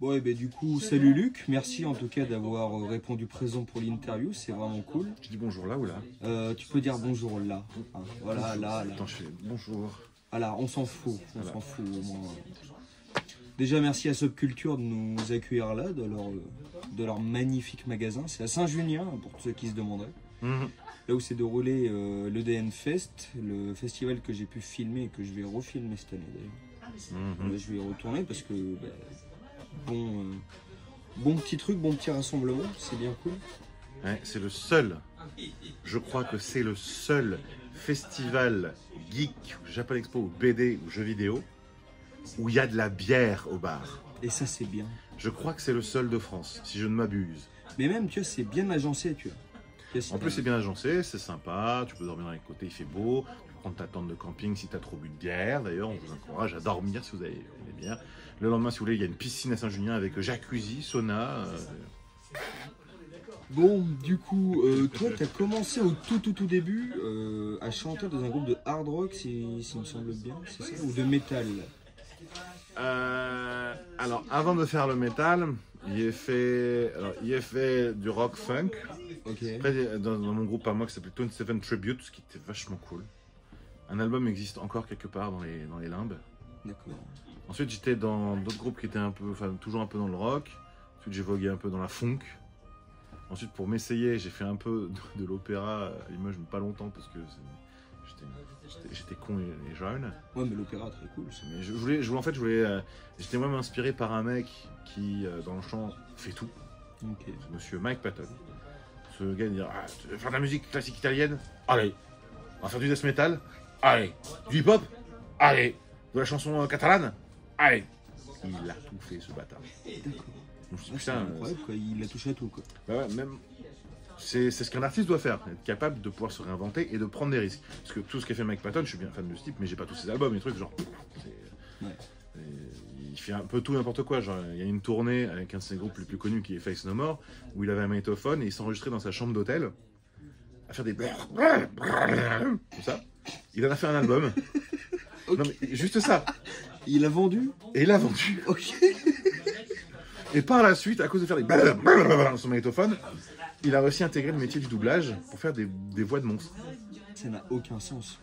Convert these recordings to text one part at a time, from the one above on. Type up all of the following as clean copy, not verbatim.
Bon, et ben du coup, salut Luc, merci en tout cas d'avoir répondu présent pour l'interview, c'est vraiment cool. Tu dis bonjour là ou là? Tu peux dire bonjour là, hein, voilà, Bonjour. là, là. Attends, je fais bonjour. Voilà, on s'en fout, Voilà. au moins. Déjà, merci à Subculture de nous accueillir là, de leur magnifique magasin. C'est à Saint-Junien, pour ceux qui se demanderaient. Mhm. Là où s'est déroulé l'EDN Fest, le festival que j'ai pu filmer et que je vais refilmer cette année d'ailleurs. Mhm. Je vais y retourner parce que bon petit truc, bon petit rassemblement, c'est bien cool. Ouais, c'est le seul, je crois que c'est le seul festival geek, Japan Expo ou BD ou jeux vidéo où il y a de la bière au bar. Et ça c'est bien. Je crois que c'est le seul de France, si je ne m'abuse. Mais même tu vois c'est bien agencé tu vois. En plus c'est bien agencé, c'est sympa, tu peux dormir dans les côtés, il fait beau, tu peux prendre ta tente de camping si tu as trop bu de bière, d'ailleurs on vous encourage à dormir si vous avez des bières. Le lendemain si vous voulez il y a une piscine à Saint-Junien avec jacuzzi, sauna. Bon du coup toi t'as commencé au tout début à chanter dans un groupe de hard rock si me semble bien, c'est ça, ou de métal. Alors avant de faire le métal, il est fait du rock funk. Ok. Après, dans mon groupe à moi qui s'appelait 27 Tribute, ce qui était vachement cool. Un album existe encore quelque part dans les limbes. D'accord. Ensuite, j'étais dans d'autres groupes qui étaient toujours un peu dans le rock. Ensuite, j'ai vogué un peu dans la funk. Ensuite, pour m'essayer, j'ai fait un peu de l'opéra à Limoges, mais pas longtemps parce que j'étais con et jeune. Ouais mais l'opéra très cool. Mais j'étais moi inspiré par un mec qui, dans le chant, fait tout. Ok. C'est monsieur Mike Patton. Ce gars il dit ah, tu veux faire de la musique classique italienne? Allez. On va faire du death metal? Allez. Du hip-hop? Allez. De la chanson catalane? Allez. Il a tout fait ce bâtard. D'accord. Donc, je dis, Ah, c'est putain, incroyable quoi, il a touché à tout quoi. bah ouais, même. C'est ce qu'un artiste doit faire, être capable de pouvoir se réinventer et de prendre des risques. Parce que tout ce qu'a fait Mike Patton, je suis bien fan de ce type, mais j'ai pas tous ses albums, les trucs genre. Ouais. Il fait un peu tout n'importe quoi. Genre, il y a une tournée avec un de ses groupes les plus connus qui est Face No More, où il avait un magnétophone et il s'enregistrait dans sa chambre d'hôtel à faire des tout ça. Il en a fait un album. Ok. Non mais juste ça. Il a vendu? Et il l'a vendu. Ok. Et par la suite, à cause de faire des dans son magnétophone, il a réussi à intégrer le métier du doublage pour faire des voix de monstres. Ça n'a aucun sens.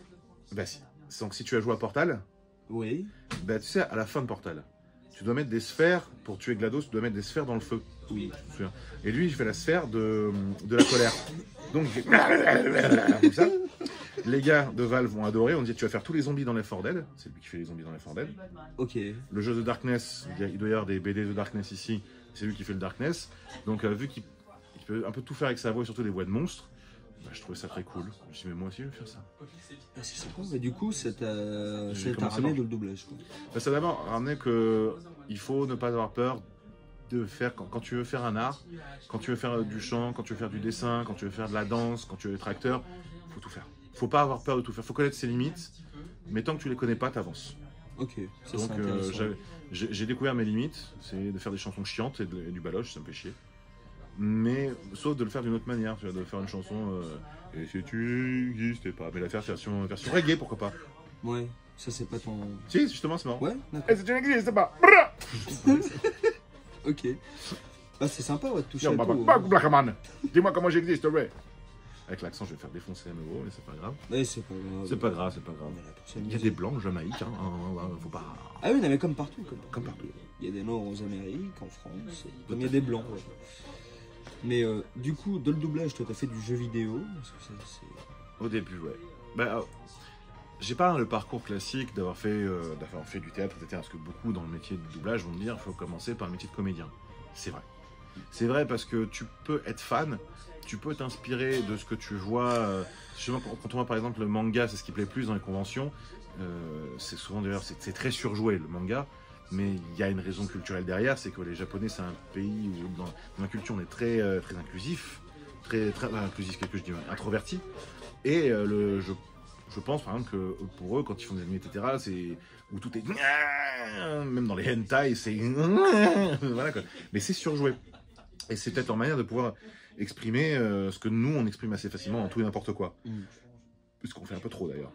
Bah si. Donc si tu as joué à Portal, Oui. bah tu sais, à la fin de Portal, tu dois mettre des sphères, pour tuer GLaDOS, tu dois mettre des sphères dans le feu. Oui. Je me souviens. Et lui, il fait la sphère de la colère. Donc, il fait comme ça. Les gars de Valve vont adorer. On dit tu vas faire tous les zombies dans Left 4 Dead. C'est lui qui fait les zombies dans Left 4 Dead. Ok. Le jeu de Darkness, il doit y avoir des BD de Darkness ici. C'est lui qui fait le Darkness. Donc, vu qu'il peut un peu tout faire avec sa voix et surtout des voix de monstres, bah, je trouvais ça très cool. Je me suis dit, mais moi aussi, je vais faire ça. Ah, c'est sympa. Bah, du coup, ça t'a commencé ramené par- de le doublage. Quoi. Bah, ça a d'abord ramené que il faut ne pas avoir peur de faire quand tu veux faire un art, quand tu veux faire du chant, quand tu veux faire du dessin, quand tu veux faire de la danse, quand tu veux être acteur, faut tout faire. Faut pas avoir peur de tout faire. Faut connaître ses limites, mais tant que tu les connais pas, t'avances. Ok. Ça, Donc c'est intéressant. j'ai découvert mes limites, c'est de faire des chansons chiantes et du baloche, ça me fait chier. Mais sauf de le faire d'une autre manière, tu vois, de faire une chanson et si tu n'existais pas, mais la faire version reggae, pourquoi pas. Ouais. Ça, c'est pas ton. Si, justement, c'est marrant. Ouais. D'accord. Et si tu n'existais pas. Ok. Ah, c'est sympa, ouais, de toucher Yo, à tout. Blackaman, dis-moi comment j'existe, ouais. Avec l'accent, je vais faire défoncer à nouveau, mais c'est pas grave. Ouais, c'est pas grave. C'est pas grave, c'est pas grave. On est là pour Il y a s'amuser. des blancs en Jamaïque, hein, faut pas. Ah oui, non, mais comme partout. Comme partout. Il y a des Noirs aux Amériques, en France, comme il y a des Blancs. Ouais. Mais du coup, dans le doublage, toi, t'as fait du jeu vidéo. Parce que ça, c'est... Au début, ouais. Bah, j'ai pas le parcours classique d'avoir fait du théâtre, etc. Parce que beaucoup dans le métier de doublage vont me dire qu'il faut commencer par le métier de comédien. C'est vrai. C'est vrai parce que tu peux être fan, tu peux t'inspirer de ce que tu vois. Justement, quand on voit par exemple le manga, c'est ce qui plaît plus dans les conventions. C'est souvent d'ailleurs, c'est très surjoué le manga. Mais il y a une raison culturelle derrière, c'est que les Japonais, c'est un pays où dans la culture on est très inclusif, très inclusif, quelque chose, je dis introverti. Et je pense par exemple que pour eux, quand ils font des animés, etc., c'est où tout est même dans les hentai, c'est voilà quoi. Mais c'est surjoué. Et c'est peut-être leur manière de pouvoir exprimer ce que nous on exprime assez facilement dans tout et n'importe quoi. Puisqu'on fait un peu trop d'ailleurs.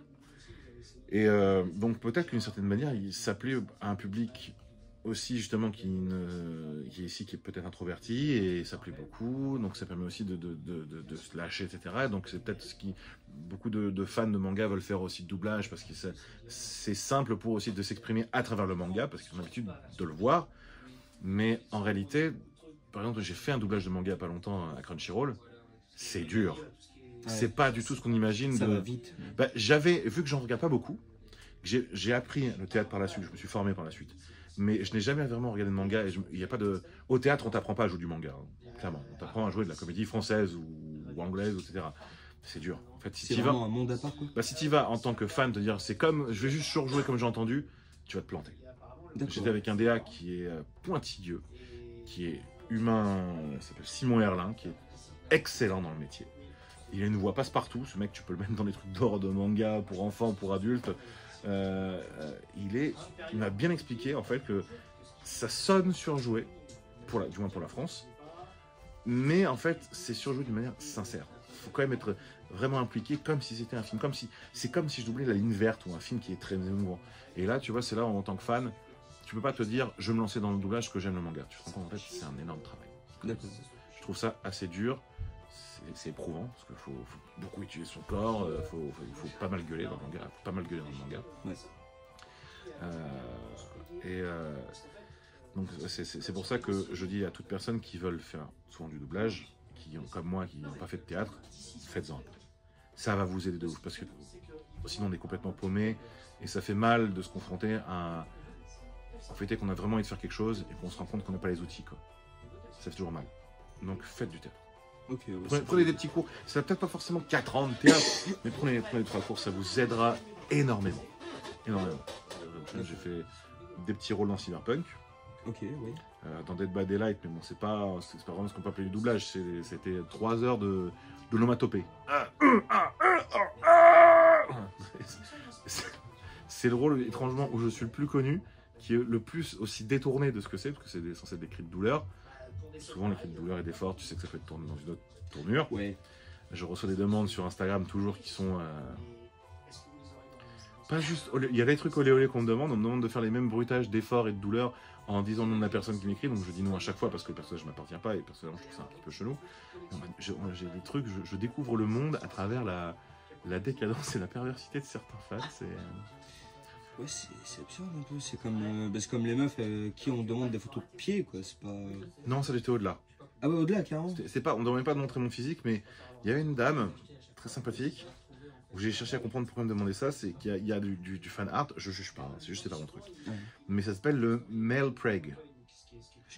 Et donc peut-être qu'une certaine manière, il s'appelait à un public aussi justement qui est ici, qui est peut-être introverti et ça plaît beaucoup, donc ça permet aussi de se lâcher, etc. Donc c'est peut-être ce qui beaucoup de fans de manga veulent faire aussi de doublage parce que c'est simple pour aussi de s'exprimer à travers le manga parce qu'ils ont l'habitude de le voir. Mais en réalité, par exemple, j'ai fait un doublage de manga il n'y a pas longtemps à Crunchyroll, c'est dur. Ouais. C'est pas du tout ce qu'on imagine. Ça va vite. Bah, vu que j'en regarde pas beaucoup, j'ai appris le théâtre par la suite, je me suis formé par la suite. Mais je n'ai jamais vraiment regardé de manga. Il y a pas de... Au théâtre, on t'apprend pas à jouer du manga, hein, clairement. On t'apprend à jouer de la comédie française ou anglaise, etc. C'est dur. En fait, C'est vraiment un monde à part, quoi. Bah, si tu y vas en tant que fan, te dire c'est comme, je vais juste surjouer comme j'ai entendu, tu vas te planter. J'étais avec un DA qui est pointilleux, qui est humain, il s'appelle Simon Herlin, qui est excellent dans le métier. Il a une voix passe-partout, ce mec tu peux le mettre dans les trucs d'or de manga pour enfants, pour adultes. Il m'a bien expliqué en fait que ça sonne surjoué, du moins pour la France, mais en fait c'est surjoué d'une manière sincère. Il faut quand même être vraiment impliqué comme si c'était un film, c'est comme si je doublais La Ligne Verte ou un film qui est très émouvant. Et là tu vois, c'est là en tant que fan, tu peux pas te dire je vais me lancer dans le doublage parce que j'aime le manga. Tu te rends compte, en fait c'est un énorme travail. D'accord. Je trouve ça assez dur. C'est éprouvant parce qu'il faut beaucoup utiliser son corps, il faut pas mal gueuler dans le manga, Ouais. Donc c'est pour ça que je dis à toute personne qui veulent faire souvent du doublage, comme moi qui n'ont pas fait de théâtre, faites-en. Ça va vous aider de ouf parce que sinon on est complètement paumé et ça fait mal de se confronter à au fait qu'on a vraiment envie de faire quelque chose et qu'on se rend compte qu'on n'a pas les outils, quoi. Ça fait toujours mal. Donc faites du théâtre. Okay, prenez des petits cours, ça n'a peut-être pas forcément 4 ans de théâtre, mais prenez 3 cours, ça vous aidera énormément. J'ai fait des petits rôles dans Cyberpunk, dans Dead by Daylight, mais bon, c'est pas vraiment ce qu'on peut appeler du doublage, c'était 3 heures de l'onomatopée. C'est le rôle, étrangement, où je suis le plus connu, qui est le plus aussi détourné de ce que c'est, parce que c'est censé être des cris de douleur. Souvent, les cris de douleur et d'effort, tu sais que ça peut être tourné dans une autre tournure. Ouais. Je reçois des demandes sur Instagram toujours qui sont... pas juste... Il y a des trucs olé olé qu'on me demande. On me demande de faire les mêmes bruitages d'effort et de douleur en disant le nom de la personne qui m'écrit. Donc je dis non à chaque fois parce que le personnage ne m'appartient pas et personnellement je trouve ça un petit peu chelou. J'ai des trucs, je découvre le monde à travers la décadence et la perversité de certains fans. Ouais, c'est absurde un peu. C'est comme les meufs qui on demande des photos de pieds, quoi. C'est pas. Non, ça j'étais au-delà. Ah ouais, au-delà, carrément. On ne demandait pas de montrer mon physique, mais il y avait une dame très sympathique où j'ai cherché à comprendre pourquoi elle me demandait ça. C'est qu'il y a du fan art. Je juge pas, hein, c'est pas mon truc. Ouais. Mais ça s'appelle le male preg.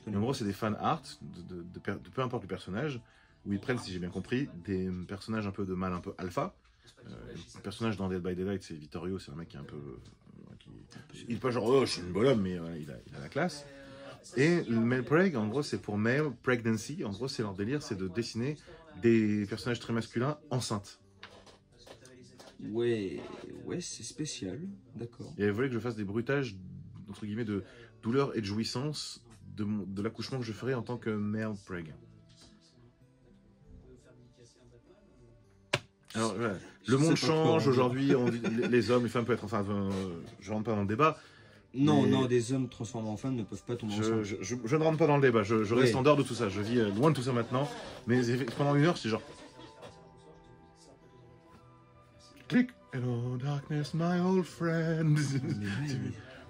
En gros, c'est des fan art de peu importe le personnage où ils prennent, si j'ai bien compris, des personnages un peu de mâle, un peu alpha. Le personnage dans Dead by Daylight, c'est Vittorio, c'est un mec qui est un peu. Il n'est pas genre, oh, je suis une bonhomme, mais il a la classe. Et le male preg, en gros, c'est pour male pregnancy. En gros, c'est leur délire, c'est de dessiner des personnages très masculins enceintes. Ouais, c'est spécial, d'accord. Et elle voulait que je fasse des bruitages, entre guillemets, de douleur et de jouissance de l'accouchement que je ferais en tant que male preg. Alors, ouais, le monde change aujourd'hui, les hommes, les femmes peuvent être enfin, je rentre pas dans le débat. Non, des hommes transformés en femmes ne peuvent pas tomber ensemble. Je ne rentre pas dans le débat, je reste en dehors de tout ça, je vis loin de tout ça maintenant. Mais pendant 1 heure, c'est genre... Click, hello darkness, my old friend.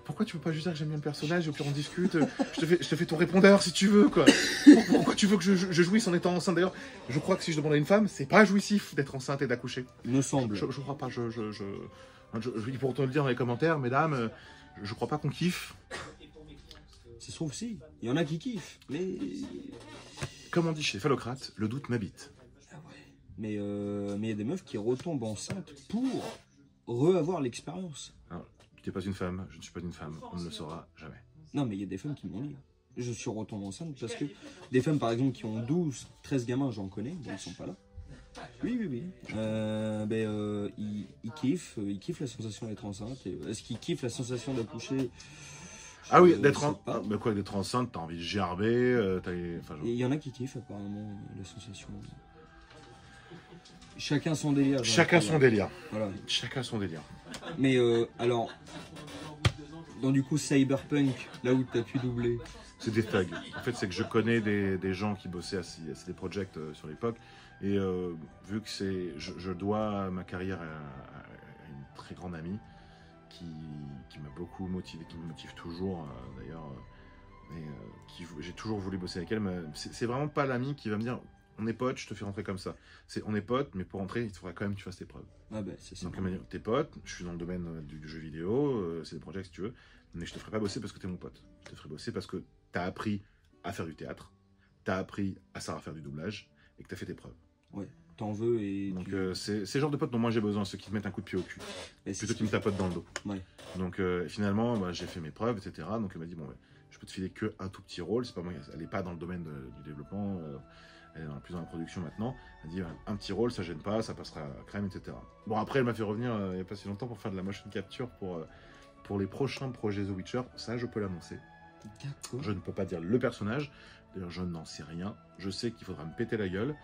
Pourquoi tu peux pas juste dire que j'aime bien le personnage et puis on discute, je te fais ton répondeur si tu veux, quoi. Pourquoi tu veux que je jouisse en étant enceinte? D'ailleurs, je crois que si je demande à une femme, c'est pas jouissif d'être enceinte et d'accoucher. Il me semble. Je crois pas, ils pourront te le dire dans les commentaires, mesdames, je crois pas qu'on kiffe. Ça se trouve si, il y en a qui kiffent, mais... Comme on dit chez Phallocrate, le doute m'habite. Ah ouais. Mais il y a des meufs qui retombent enceintes pour re-avoir l'expérience. Tu n'es pas une femme, je ne suis pas une femme, on ne le saura jamais. Non, mais il y a des femmes qui m'ont dit. Je suis retombé enceinte parce que des femmes, par exemple, qui ont 12, 13 gamins, j'en connais, mais ils sont pas là. Oui. Ils kiffent la sensation d'être enceinte. Est-ce qu'ils kiffent la sensation d'accoucher? Ah oui, d'être enceinte, t'as envie de gerber. Il y en a qui kiffent apparemment la sensation. Chacun son délire. Chacun son délire. Voilà. Chacun son délire. Mais alors, dans du coup Cyberpunk, là où tu as pu doubler. C'est des tags. En fait, c'est que je connais des gens qui bossaient à CD Projekt sur l'époque. Et vu que je dois ma carrière à une très grande amie qui m'a beaucoup motivé, qui me motive toujours d'ailleurs. J'ai toujours voulu bosser avec elle. C'est vraiment pas l'ami qui va me dire on est potes, je te fais rentrer comme ça. C'est on est potes, mais pour rentrer, il faudra quand même que tu fasses tes preuves. Ah ben, c'est ça. Donc elle m'a dit t'es pote, je suis dans le domaine du jeu vidéo, c'est des projets si tu veux, mais je te ferai pas bosser parce que t'es mon pote. Je te ferai bosser parce que t'as appris à faire du théâtre, t'as appris à savoir faire du doublage et que t'as fait tes preuves. Ouais, t'en veux et. Donc c'est le genre de potes dont moi j'ai besoin, ceux qui te mettent un coup de pied au cul, plutôt qu'ils me tapotent dans le dos. Ouais. Donc finalement, bah, j'ai fait mes preuves, etc. Donc elle m'a dit bon, ouais, je peux te filer que un tout petit rôle, c'est pas moi, elle est pas dans le domaine du développement. Elle est plus dans la production maintenant. Elle dit un petit rôle, ça gêne pas, ça passera à crème, etc. Bon, après, elle m'a fait revenir il n'y a pas si longtemps pour faire de la motion capture pour les prochains projets The Witcher. Ça, je peux l'annoncer. Je ne peux pas dire le personnage. D'ailleurs, je n'en sais rien. Je sais qu'il faudra me péter la gueule.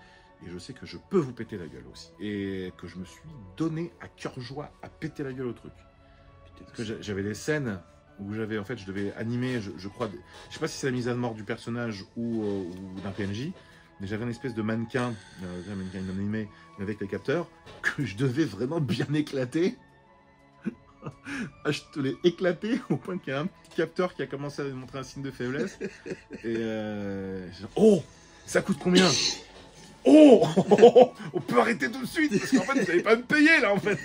Et je sais que je peux vous péter la gueule aussi. Et que je me suis donné à cœur joie à péter la gueule au truc. Parce que j'avais des scènes où j'avais, en fait, je devais animer, je crois, je sais pas si c'est la mise à mort du personnage ou d'un PNJ. Mais j'avais une espèce de mannequin animé avec les capteurs que je devais vraiment bien éclater. Je te l'ai éclaté au point qu'il y a un petit capteur qui a commencé à montrer un signe de faiblesse. Et oh, ça coûte combien? Oh, on peut arrêter tout de suite parce qu'en fait vous n'allez pas me payer là en fait.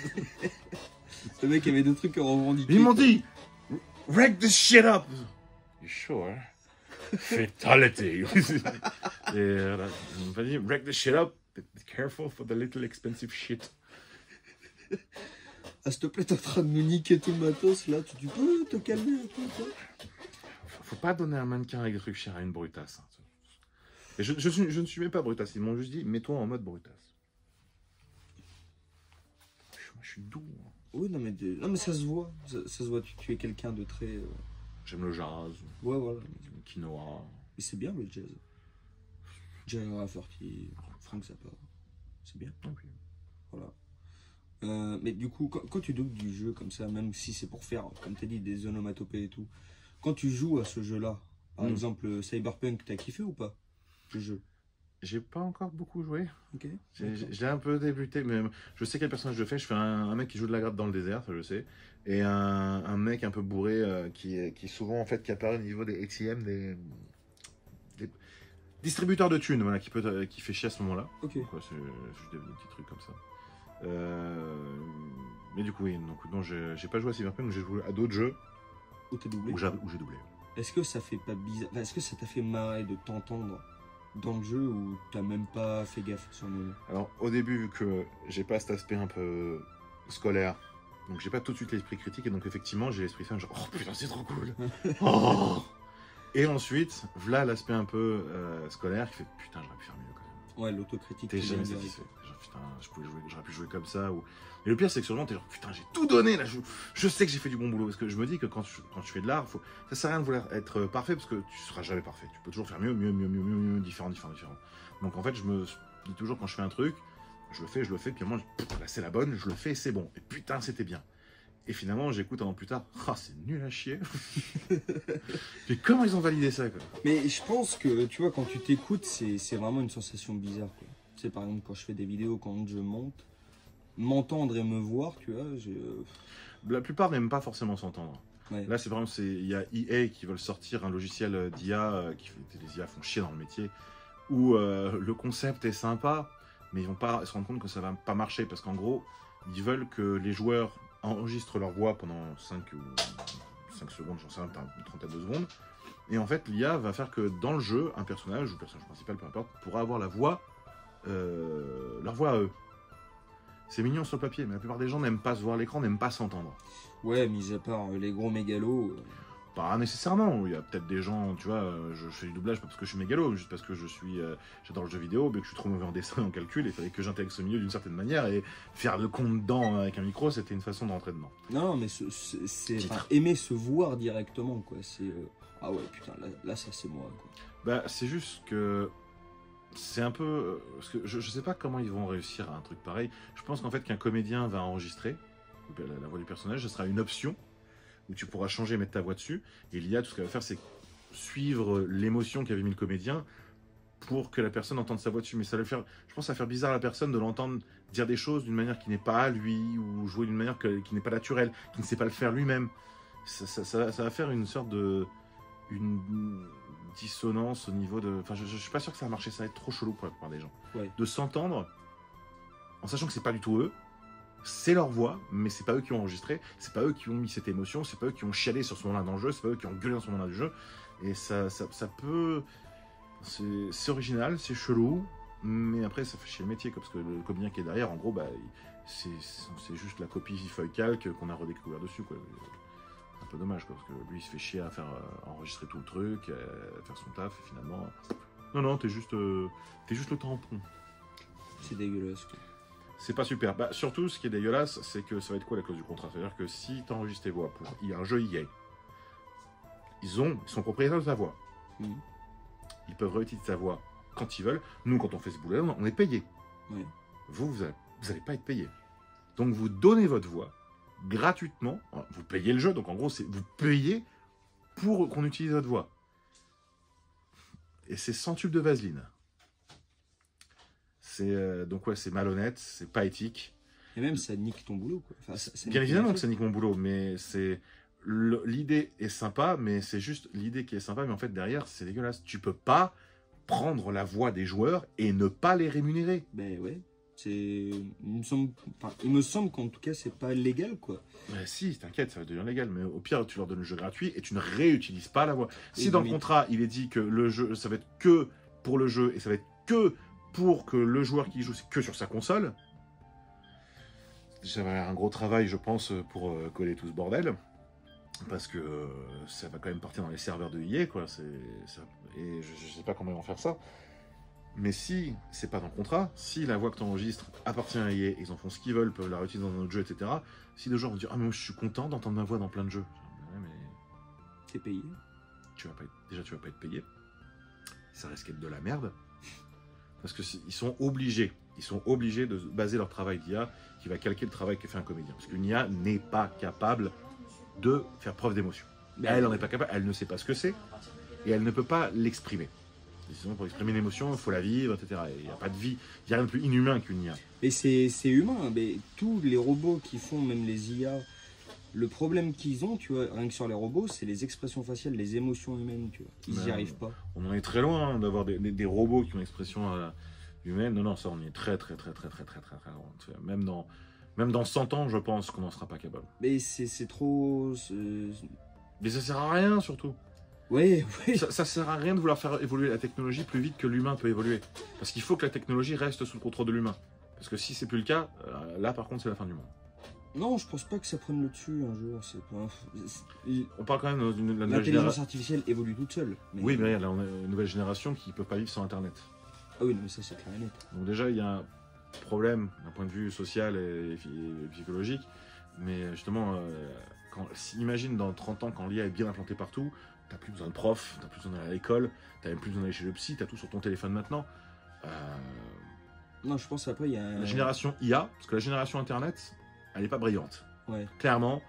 Le mec avait des trucs à revendiquer. Ils m'ont dit, wreck this shit up. You sure? Fatality. Et voilà, on m'a dit, wreck the shit up, but be careful for the little expensive shit. Ah, s'il te plaît, t'es en train de nous niquer tout le matos, là, tu peux te calmer un peu, toi. Faut pas donner un mannequin avec des trucs chers à une brutasse. Hein. Et je ne suis même pas brutasse, ils m'ont juste dit, mets-toi en mode brutasse. Je suis doux. Hein. Oui, non, mais ça se voit, ça se voit, tu es quelqu'un de très... J'aime le jazz. Ouais, voilà. Le quinoa. Mais c'est bien le jazz. Jazz Rafferty, Frank Zappa. C'est bien. Okay. Voilà. Mais du coup, quand tu doubles du jeu comme ça, même si c'est pour faire, comme tu as dit, des onomatopées et tout, quand tu joues à ce jeu-là, par exemple Cyberpunk, t'as kiffé ou pas le jeu? J'ai pas encore beaucoup joué. Ok. J'ai un peu débuté, mais je sais quel personnage je fais. Je fais un mec qui joue de la gratte dans le désert, ça je sais. Et un mec un peu bourré qui souvent en fait qui apparaît au niveau des ATM, des distributeurs de thunes, voilà, qui fait chier à ce moment-là. Ok. C'est juste des petits trucs comme ça. Mais du coup, oui, donc non, j'ai pas joué à Cyberpunk, j'ai joué à d'autres jeux où t'es doublé. Où j'ai doublé. Est-ce que ça fait pas bizarre? Est-ce que ça t'a fait marrer de t'entendre dans le jeu ou t'as même pas fait gaffe sur le moment? Alors, au début, vu que j'ai pas cet aspect un peu scolaire, donc j'ai pas tout de suite l'esprit critique, et donc effectivement, j'ai l'esprit fan, genre, oh putain, c'est trop cool! Oh. Et ensuite, voilà l'aspect un peu scolaire qui fait, putain, j'aurais pu faire mieux quand même. Ouais, l'autocritique. T'es jamais satisfait. Genre, putain, j'aurais pu jouer comme ça. Ou... Et le pire, c'est que sur le moment, t'es genre, putain, j'ai tout donné là, je sais que j'ai fait du bon boulot. Parce que je me dis que quand tu fais de l'art, ça sert à rien de vouloir être parfait parce que tu seras jamais parfait. Tu peux toujours faire mieux, différent. Donc en fait, je me dis toujours quand je fais un truc, je le fais, puis à un moment, là c'est la bonne, je le fais et c'est bon. Et putain, c'était bien. Et finalement, j'écoute un an plus tard, ah, c'est nul à chier. Mais comment ils ont validé ça, quoi? Mais je pense que, tu vois, quand tu t'écoutes, c'est vraiment une sensation bizarre, quoi. Tu sais, par exemple, quand je fais des vidéos, quand je monte, m'entendre et me voir, tu vois, La plupart n'aiment pas forcément s'entendre. Ouais. Là, c'est vraiment, il y a EA qui veulent sortir un logiciel d'IA, les IA font chier dans le métier, où le concept est sympa, mais ils vont pas se rendre compte que ça va pas marcher, parce qu'en gros, ils veulent que les joueurs enregistrent leur voix pendant 5 secondes, j'en sais rien, une trentaine de secondes, et en fait, l'IA va faire que dans le jeu, un personnage, ou le personnage principal, peu importe, pourra avoir leur voix à eux. C'est mignon sur le papier, mais la plupart des gens n'aiment pas se voir à l'écran, n'aiment pas s'entendre. Ouais, mis à part les gros mégalos. Pas nécessairement. Il y a peut-être des gens, tu vois, je fais du doublage pas parce que je suis mégalo, juste parce que j'adore le jeu vidéo, mais que je suis trop mauvais en dessin et en calcul, et il fallait que j'intègre ce milieu d'une certaine manière, et faire le compte dedans avec un micro, c'était une façon de rentrer dedans. Non, mais c'est aimer se voir directement, quoi. C'est ah ouais, putain, là ça c'est moi, quoi. Bah, c'est juste que c'est un peu... Parce que je sais pas comment ils vont réussir à un truc pareil. Je pense qu'en fait qu'un comédien va enregistrer la voix du personnage, ce sera une option. où tu pourras changer, mettre ta voix dessus. Et l'IA, tout ce qu'elle va faire, c'est suivre l'émotion qu'avait mis le comédien pour que la personne entende sa voix dessus. Mais ça va faire, je pense que ça va faire bizarre à la personne de l'entendre dire des choses d'une manière qui n'est pas à lui, ou jouer d'une manière qui n'est pas naturelle, qui ne sait pas le faire lui-même. Ça va faire une sorte de... une dissonance au niveau de... Enfin, je suis pas sûr que ça va marcher, ça va être trop chelou pour la plupart des gens. Ouais. De s'entendre, en sachant que c'est pas du tout eux, c'est leur voix, mais c'est pas eux qui ont enregistré, c'est pas eux qui ont mis cette émotion, c'est pas eux qui ont chialé sur ce moment-là dans le jeu, c'est pas eux qui ont gueulé dans ce moment-là du jeu. Et ça peut... C'est original, c'est chelou, mais après ça fait chier le métier, parce que le comédien qui est derrière, en gros, bah, c'est juste la copie feuille calque qu'on a redécouvert dessus, quoi. Un peu dommage, quoi, parce que lui il se fait chier à faire enregistrer tout le truc, à faire son taf, et finalement... Non, t'es juste le tampon. C'est dégueulasse, quoi. C'est pas super. Bah, surtout, ce qui est dégueulasse, c'est que ça va être quoi la clause du contrat? C'est-à-dire que si tu enregistres tes voix pour un jeu EA, ils sont propriétaires de ta voix. Mmh. Ils peuvent réutiliser ta voix quand ils veulent. Nous, quand on fait ce boulot-là, on est payé. Ouais. Vous allez pas être payé. Donc, vous donnez votre voix gratuitement. Vous payez le jeu, donc en gros, vous payez pour qu'on utilise votre voix. Et c'est 100 tubes de vaseline. Donc ouais, c'est malhonnête, c'est pas éthique. Et même ça nique ton boulot, quoi. Enfin, ça bien évidemment que ça nique mon boulot, mais l'idée est sympa, mais c'est juste l'idée qui est sympa, mais en fait derrière c'est dégueulasse. Tu peux pas prendre la voix des joueurs et ne pas les rémunérer. Ben ouais, il me semble qu'en tout cas c'est pas légal, quoi. Si, t'inquiète, ça va devenir légal, mais au pire tu leur donnes le jeu gratuit et tu ne réutilises pas la voix. Si Et dans limite. le contrat il est dit que le jeu, ça va être que pour le jeu et ça va être que pour que le joueur qui joue, c'est que sur sa console. Ça va avoir un gros travail, je pense, pour coller tout ce bordel. Parce que ça va quand même partir dans les serveurs de EA, quoi. Et je sais pas comment ils vont faire ça. Mais si c'est pas dans le contrat, si la voix que tu enregistres appartient à EA, ils en font ce qu'ils veulent, peuvent la réutiliser dans notre jeu, etc. Si des gens vont dire « Ah, mais moi je suis content d'entendre ma voix dans plein de jeux. » Ouais, mais... T'es payé. tu vas pas être payé. Ça risque d'être de la merde. Parce qu'ils sont obligés de baser leur travail d'IA qui va calquer le travail que fait un comédien. Parce qu'une IA n'est pas capable de faire preuve d'émotion. Elle n'en est pas capable, elle ne sait pas ce que c'est, et elle ne peut pas l'exprimer. Sinon, pour exprimer une émotion, il faut la vivre, etc. Il n'y a pas de vie, il n'y a rien de plus inhumain qu'une IA. Et c'est humain, mais tous les robots qui font, même les IA, le problème qu'ils ont, tu vois, rien que sur les robots, c'est les expressions faciales, les émotions humaines, tu vois. Ils n'y arrivent pas. On en est très loin d'avoir des robots qui ont une expression humaine. Non, ça, on est très loin. Même dans 100 ans, je pense qu'on n'en sera pas capable. Mais c'est trop... Mais ça sert à rien, surtout. Ouais. Ça sert à rien de vouloir faire évoluer la technologie plus vite que l'humain peut évoluer. Parce qu'il faut que la technologie reste sous le contrôle de l'humain. Parce que si c'est plus le cas, là, par contre, c'est la fin du monde. Non, je pense pas que ça prenne le dessus un jour. On parle quand même d'une l'intelligence artificielle évolue toute seule. Mais... Oui, mais regarde, là, on a une nouvelle génération qui ne peut pas vivre sans Internet. Ah oui, mais ça, c'est clair et net. Donc déjà, il y a un problème d'un point de vue social et psychologique. Mais justement, imagine dans 30 ans, quand l'IA est bien implantée partout, t'as plus besoin de prof, t'as plus besoin d'aller à l'école, t'as même plus besoin d'aller chez le psy, t'as tout sur ton téléphone maintenant. Non, je pense après, il y a... La génération IA, parce que la génération Internet, elle n'est pas brillante. Ouais. Clairement,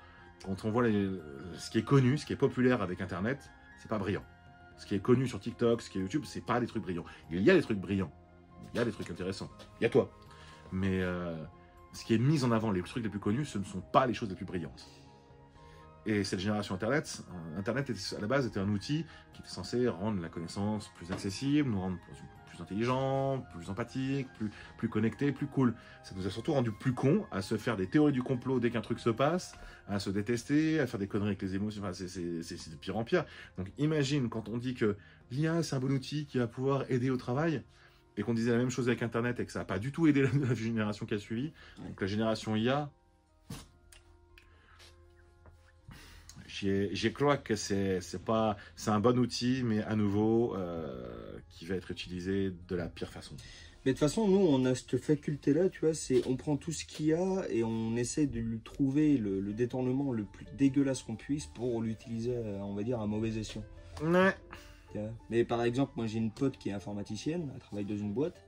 quand on voit ce qui est connu, ce qui est populaire avec Internet, c'est pas brillant. Ce qui est connu sur TikTok, ce qui est YouTube, c'est pas des trucs brillants. Il y a des trucs brillants, il y a des trucs intéressants, il y a toi. Mais ce qui est mis en avant, les trucs les plus connus, ce ne sont pas les choses les plus brillantes. Et cette génération Internet à la base était un outil qui était censé rendre la connaissance plus accessible, nous rendre plus intelligents, plus empathiques, plus connectés, plus cool. Ça nous a surtout rendu plus cons à se faire des théories du complot dès qu'un truc se passe, à se détester, à faire des conneries avec les émotions, enfin, c'est de pire en pire. Donc imagine quand on dit que l'IA c'est un bon outil qui va pouvoir aider au travail, et qu'on disait la même chose avec Internet et que ça n'a pas du tout aidé la génération qui a suivi, donc la génération IA... Je crois que c'est un bon outil, mais à nouveau, qui va être utilisé de la pire façon. Mais de toute façon, nous, on a cette faculté-là, tu vois, on prend tout ce qu'il y a et on essaie de lui trouver le détournement le plus dégueulasse qu'on puisse pour l'utiliser, on va dire, à mauvais escient. Ouais. Mais par exemple, moi, j'ai une pote qui est informaticienne, elle travaille dans une boîte,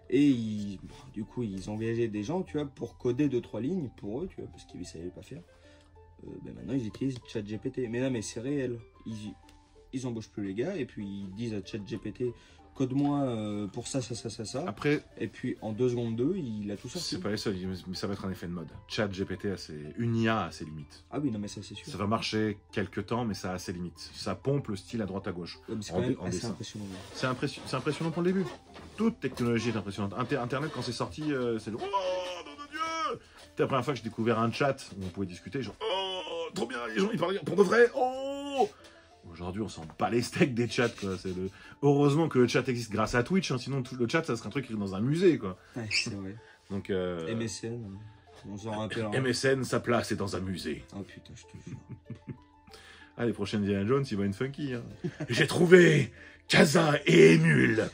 et du coup, ils engageaient des gens, tu vois, pour coder 2-3 lignes pour eux, tu vois, parce qu'ils ne savaient pas faire. ben maintenant ils utilisent ChatGPT. Mais non, mais c'est réel. Ils embauchent plus les gars et puis ils disent à ChatGPT code-moi pour ça. Après, Et puis en 2 secondes 2, il a tout sorti. c'est pas les seuls, mais ça va être un effet de mode. ChatGPT une IA a ses limites. Ah oui, non, mais ça c'est sûr. Ça va marcher quelques temps, mais ça a ses limites. Ça pompe le style à droite à gauche. Ouais, mais c'est quand même assez dessin. impressionnant. C'est impressionnant pour le début. Toute technologie est impressionnante. Internet, quand c'est sorti, c'est le oh, nom de Dieu. C'était la première fois que j'ai découvert un chat où on pouvait discuter. Genre, oh, trop bien, les gens ils parlent pour de vrai. Oh. Aujourd'hui, on s'en bat les steaks des chats, quoi. Heureusement que le chat existe grâce à Twitch, hein, sinon le chat, ça serait un truc qui est dans un musée, quoi. Ouais, c'est vrai. Donc, MSN, on s'en rappelle. MSN, sa place est dans un musée. Oh putain, je te jure. Ah, les prochaines Indiana Jones, ils vont être funky. Hein. J'ai trouvé Casa et Emule.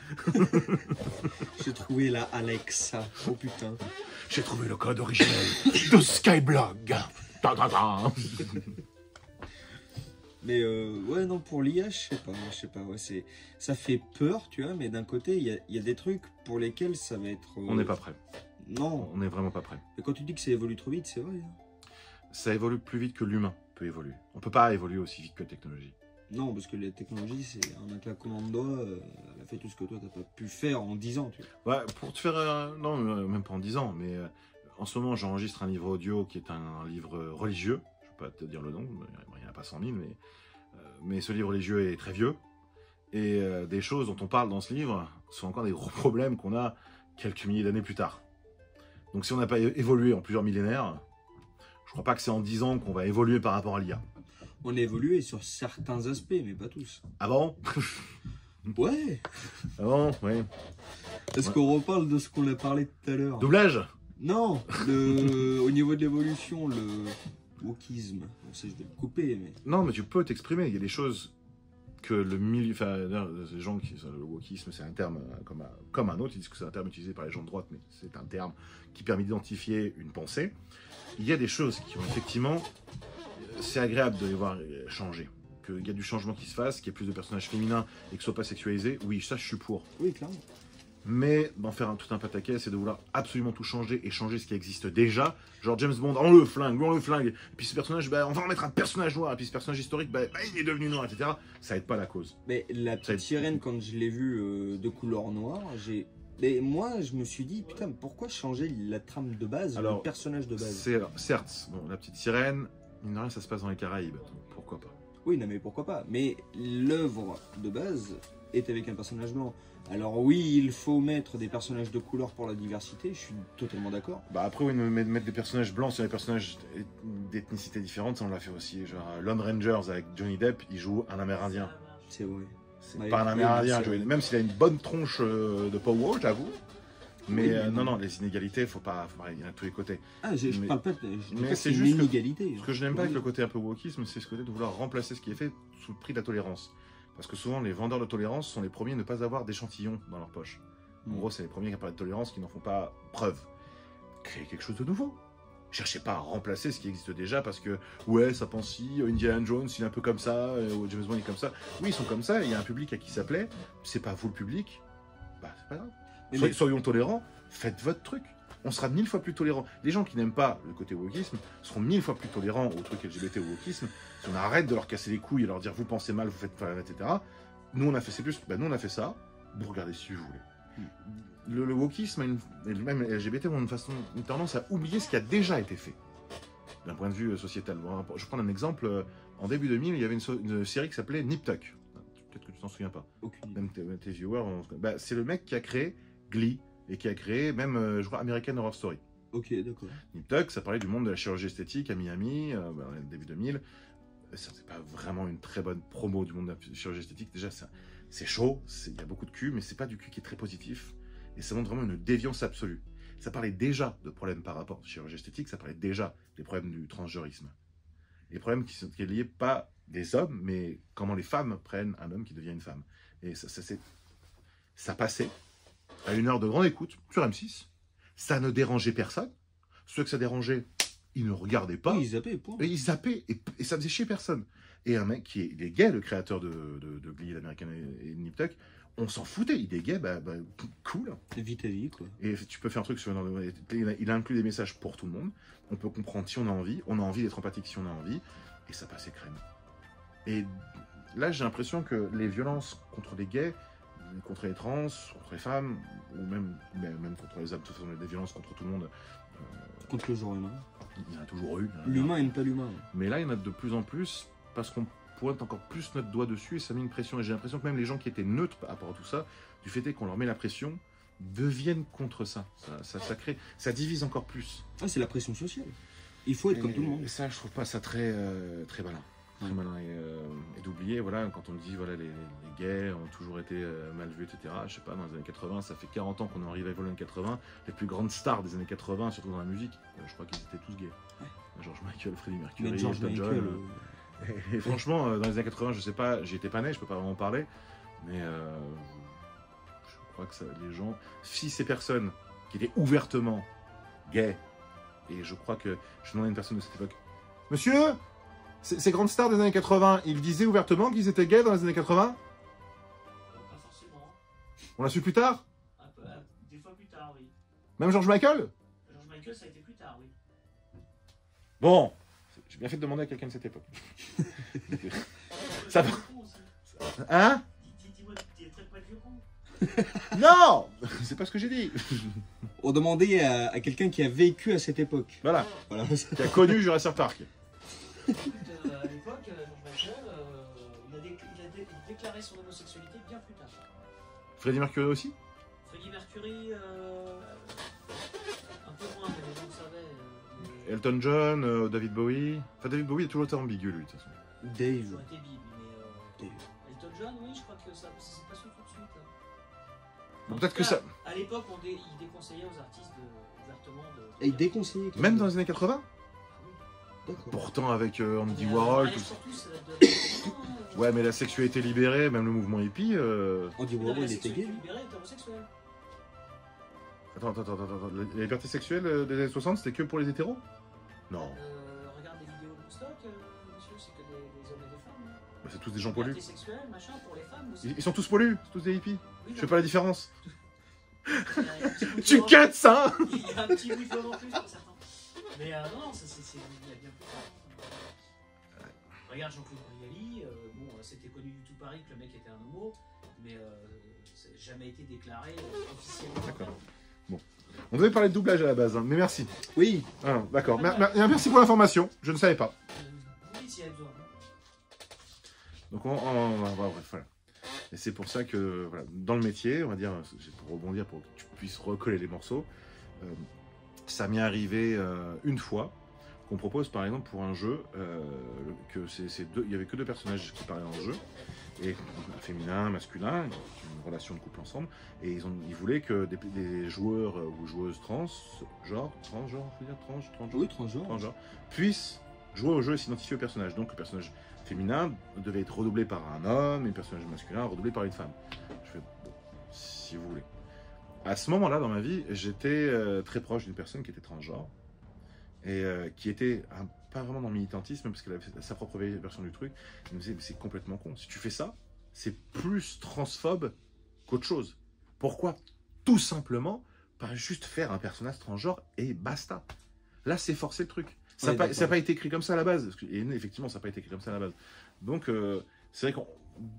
J'ai trouvé la Alexa. Oh putain. J'ai trouvé le code originel de Skyblog. Ta, ta, ta. Mais ouais, non, pour l'IA, je sais pas, ouais, ça fait peur, tu vois, mais d'un côté, il y a des trucs pour lesquels ça va être... On n'est pas prêt. Non. On n'est vraiment pas prêt. Et quand tu dis que ça évolue trop vite, c'est vrai. Hein. Ça évolue plus vite que l'humain peut évoluer. On peut pas évoluer aussi vite que la technologie. Non, parce que la technologie, c'est un claquement de doigts, elle a fait tout ce que toi, t'as pas pu faire en 10 ans, tu vois. Ouais, pour te faire... non, même pas en 10 ans, mais en ce moment, j'enregistre un livre audio qui est un livre religieux. Je peux pas te dire le nom, il n'y en a pas 100 000, mais ce livre religieux est très vieux. Et des choses dont on parle dans ce livre sont encore des gros problèmes qu'on a quelques milliers d'années plus tard. Donc si on n'a pas évolué en plusieurs millénaires, je crois pas que c'est en 10 ans qu'on va évoluer par rapport à l'IA. On a évolué sur certains aspects, mais pas tous. Ah bon? Ouais. Ah bon, ouais. Est-ce qu'on reparle de ce qu'on a parlé tout à l'heure? Doublage? Non, au niveau de l'évolution, le wokisme. Bon, ça, je vais le couper, mais... Non, mais tu peux t'exprimer. Il y a des choses que le milieu... Enfin, les gens qui... Le wokisme, c'est un terme comme un autre. Ils disent que c'est un terme utilisé par les gens de droite, mais c'est un terme qui permet d'identifier une pensée. Il y a des choses qui ont effectivement... C'est agréable de les voir changer. Qu'il y a du changement qui se fasse, qu'il y ait plus de personnages féminins et que ce soit pas sexualisé. Oui, ça, je suis pour. Oui, clairement. Mais d'en faire tout un pataquès, c'est de vouloir absolument tout changer et changer ce qui existe déjà. Genre James Bond, on le flingue. Et puis ce personnage, on va en mettre un personnage noir. Et puis ce personnage historique, il est devenu noir, etc. Ça aide pas la cause. Mais la petite sirène, quand je l'ai vue de couleur noire, Mais moi, je me suis dit, putain, pourquoi changer la trame de base, le personnage de base? Certes, bon, la petite sirène, mine de rien, ça se passe dans les Caraïbes, donc pourquoi pas. Oui, non, mais pourquoi pas. Mais l'œuvre de base est avec un personnage blanc. Alors oui, il faut mettre des personnages de couleur pour la diversité, je suis totalement d'accord. Après, oui, mettre des personnages blancs sur des personnages d'ethnicité différente, ça on l'a fait aussi. Genre Lone Rangers avec Johnny Depp, il joue un Amérindien. C'est vrai. C'est pas un Amérindien, même s'il a une bonne tronche de power, j'avoue. Mais oui, non, les inégalités, faut pas, il y en a de tous les côtés. Ah, je parle pas de... Mais c'est juste une inégalité. Ce que je n'aime pas avec le côté un peu wokisme, c'est ce côté de vouloir remplacer ce qui est fait sous le prix de la tolérance. Parce que souvent, les vendeurs de tolérance sont les premiers à ne pas avoir d'échantillons dans leur poche. En gros, c'est les premiers qui parlent de tolérance qui n'en font pas preuve. Créer quelque chose de nouveau. Cherchez pas à remplacer ce qui existe déjà parce que, ouais, ça pense si, Indiana Jones, il est un peu comme ça, James Bond est comme ça. Oui, ils sont comme ça, il y a un public à qui ça plaît. C'est pas vous le public, c'est pas grave. Soyons tolérants, faites votre truc. On sera 1000 fois plus tolérants. Les gens qui n'aiment pas le côté wokisme seront 1000 fois plus tolérants au truc LGBT ou wokisme. Si on arrête de leur casser les couilles et leur dire vous pensez mal, vous faites pas, etc. Nous on a fait, c'est plus, nous on a fait ça, vous regardez si vous voulez. Le wokisme et même les LGBT ont une tendance à oublier ce qui a déjà été fait d'un point de vue sociétal. Bon, je vais prendre un exemple. En début 2000, il y avait une série qui s'appelait Nip Tuck. Peut-être que tu t'en souviens pas. Aucune. Même tes viewers. C'est le mec qui a créé Glee et qui a créé même, je crois, American Horror Story. Ok, d'accord. Nip Tuck, ça parlait du monde de la chirurgie esthétique à Miami, début 2000. C'est pas vraiment une très bonne promo du monde de la chirurgie esthétique. Déjà, c'est chaud, il y a beaucoup de cul, mais c'est pas du cul qui est très positif. Et ça montre vraiment une déviance absolue. Ça parlait déjà de problèmes par rapport à la chirurgie esthétique, ça parlait déjà des problèmes du transgenrisme. Les problèmes qui sont liés pas des hommes, mais comment les femmes prennent un homme qui devient une femme. Et ça passait à 1 heure de grande écoute sur M6. Ça ne dérangeait personne. Ceux que ça dérangeait, ils ne regardaient pas. Oui, ils zappaient, point. Et ils zappaient, et ça faisait chier personne. Et un mec qui est gay, le créateur de Glee, l'américain et Nip Tuck, on s'en foutait. Il est gay, cool. Vis ta vie, quoi. Et tu peux faire un truc sur... Il inclut des messages pour tout le monde. On peut comprendre si on a envie. On a envie d'être empathique si on a envie. Et ça passait crème. Et là, j'ai l'impression que les violences contre les gays, contre les trans, contre les femmes, ou même contre les hommes, des violences contre tout le monde. Contre le genre humain. Il y en a toujours eu. L'humain n'aime pas l'humain. Mais là, il y en a de plus en plus parce qu'on pointe encore plus notre doigt dessus et ça met une pression. Et j'ai l'impression que même les gens qui étaient neutres par rapport à tout ça, du fait qu'on leur met la pression, deviennent contre ça. Ça divise encore plus. Ah, c'est la pression sociale. Il faut être comme tout le monde. Et ça, je trouve pas ça très malin. Très malin. Et d'oublier, voilà, quand on dit, voilà, les gays ont toujours été mal vus, etc. Je sais pas, dans les années 80, ça fait 40 ans qu'on est arrivé à les années 80. Les plus grandes stars des années 80, surtout dans la musique, je crois qu'ils étaient tous gays. Ouais. George Michael, Freddie Mercury, Elton John. Et franchement, dans les années 80, je sais pas, j'étais pas né, je peux pas vraiment en parler, mais je crois que ça, les gens, si ces personnes qui étaient ouvertement gays, et je crois que je demandais à une personne de cette époque, monsieur, ces grandes stars des années 80, ils disaient ouvertement qu'ils étaient gays dans les années 80? Pas forcément. On l'a su plus tard? Un peu, des fois plus tard, oui. Même George Michael? George Michael, ça a été plus tard, oui. Bon, j'ai bien fait de demander à quelqu'un de cette époque. Ça va. Hein? Dis-moi, tu traites pas de vieux con. Non! C'est pas ce que j'ai dit. On demandait à quelqu'un qui a vécu à cette époque. Voilà. Voilà. Qui a connu Jurassic Park. Écoute, à l'époque, George Michael, il a déclaré son homosexualité bien plus tard. Freddie Mercury aussi? Freddie Mercury, un peu moins, mais les gens le savaient. Elton John, David Bowie. Enfin, David Bowie a toujours été ambigu, lui, de toute façon. Il a Dave. toujours été bib, mais Elton John, oui, je crois que ça s'est pas su tout de suite. Bon, peut-être que ça. À l'époque, il déconseillait aux artistes ouvertement de. Et il déconseillait. Même dans les années 80? D'accord. Pourtant, avec Andy Warhol, tout ça. Surtout, ça date de- Ouais, mais la sexualité libérée, même le mouvement hippie. Andy Warhol, il était gay. libéré, était homosexuel. Attends. La liberté sexuelle des années 60, c'était que pour les hétéros? Non. Regarde des vidéos de Woodstock, monsieur, c'est que des hommes et des femmes. Bah, c'est tous des gens poilus. Liberté sexuelle, machin, pour les femmes aussi. Ils sont tous poilus, c'est tous des hippies. Oui, Je fais pas la différence. il y a un petit bout de Tu violence- cuts ça! Il y a un petit bout de violence en plus pour certains. Mais non, c'est il y a bien plus tard. Regarde Jean-Claude Brialy, bon, c'était connu du tout Paris que le mec était un homo, mais ça n'a jamais été déclaré officiellement. D'accord. On devait parler de doublage à la base, hein, mais merci. Oui. Ah, d'accord. Merci pour l'information. Je ne savais pas. Vous dites s'il y a besoin. Donc, bref, voilà. Et c'est pour ça que, voilà, dans le métier, on va dire, pour rebondir, pour que tu puisses recoller les morceaux, ça m'est arrivé une fois qu'on propose, par exemple, pour un jeu, que il y avait que deux personnages qui parlaient dans le jeu, et un féminin, un masculin, une relation de couple ensemble, et ils voulaient que des joueurs ou joueuses transgenres, Oui, transgenre. puissent jouer au jeu et s'identifier au personnage. Donc le personnage féminin devait être redoublé par un homme, et le personnage masculin redoublé par une femme. Je fais, bon, si vous voulez. À ce moment-là, dans ma vie, j'étais très proche d'une personne qui était transgenre, et qui était pas vraiment dans le militantisme, parce qu'elle avait sa propre version du truc. Elle me disait, mais c'est complètement con. Si tu fais ça, c'est plus transphobe qu'autre chose. Pourquoi? Tout simplement, par juste faire un personnage transgenre et basta. Là, c'est forcer le truc. Ça n'a pas été écrit comme ça à la base. Et effectivement, ça n'a pas été écrit comme ça à la base. Donc, c'est vrai que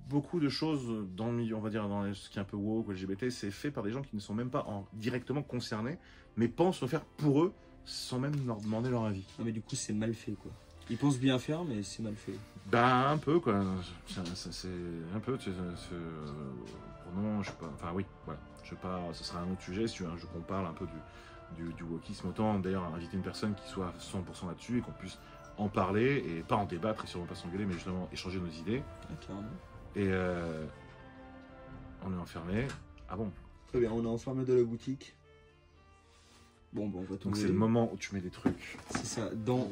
beaucoup de choses dans le milieu, on va dire, dans ce qui est un peu woke ou LGBT, c'est fait par des gens qui ne sont même pas directement concernés, mais pensent le faire pour eux, sans même leur demander leur avis. Non, mais du coup, c'est mal fait, quoi. Ils pensent bien faire, mais c'est mal fait. Bah, un peu, quoi. C'est un peu, non, je sais pas. Enfin, oui, voilà. Je sais pas, ce sera un autre sujet, si tu veux un jeu qu'on parle un peu du wokisme. Autant, d'ailleurs, inviter une personne qui soit 100% là-dessus et qu'on puisse en parler, et pas en débattre et sûrement pas s'engueuler, mais justement échanger nos idées. Ah, carrément. Et on est enfermé. Ah bon? Très bien, on est enfermé de la boutique. Bon, on va tomber. Donc c'est le moment où tu mets des trucs. C'est ça, dans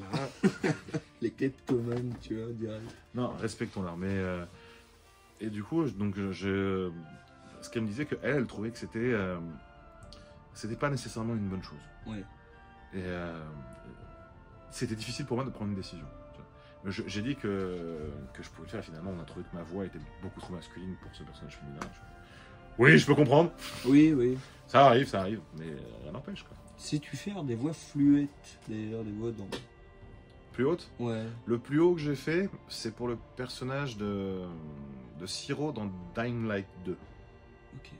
les kleptomanes, tu vois, direct. Non, respectons l'art. Mais et du coup, donc ce qu'elle me disait, qu'elle trouvait que c'était pas nécessairement une bonne chose. Ouais. Et c'était difficile pour moi de prendre une décision. J'ai dit que je pouvais le faire. Finalement, on a trouvé que ma voix était beaucoup trop masculine pour ce personnage féminin. Oui, je peux comprendre. Oui, oui. Ça arrive, mais rien n'empêche, quoi. Sais-tu faire des voix fluettes, d'ailleurs, des voix dans... Plus haute? Ouais. Le plus haut que j'ai fait, c'est pour le personnage de Siro dans Dying Light 2. Ok.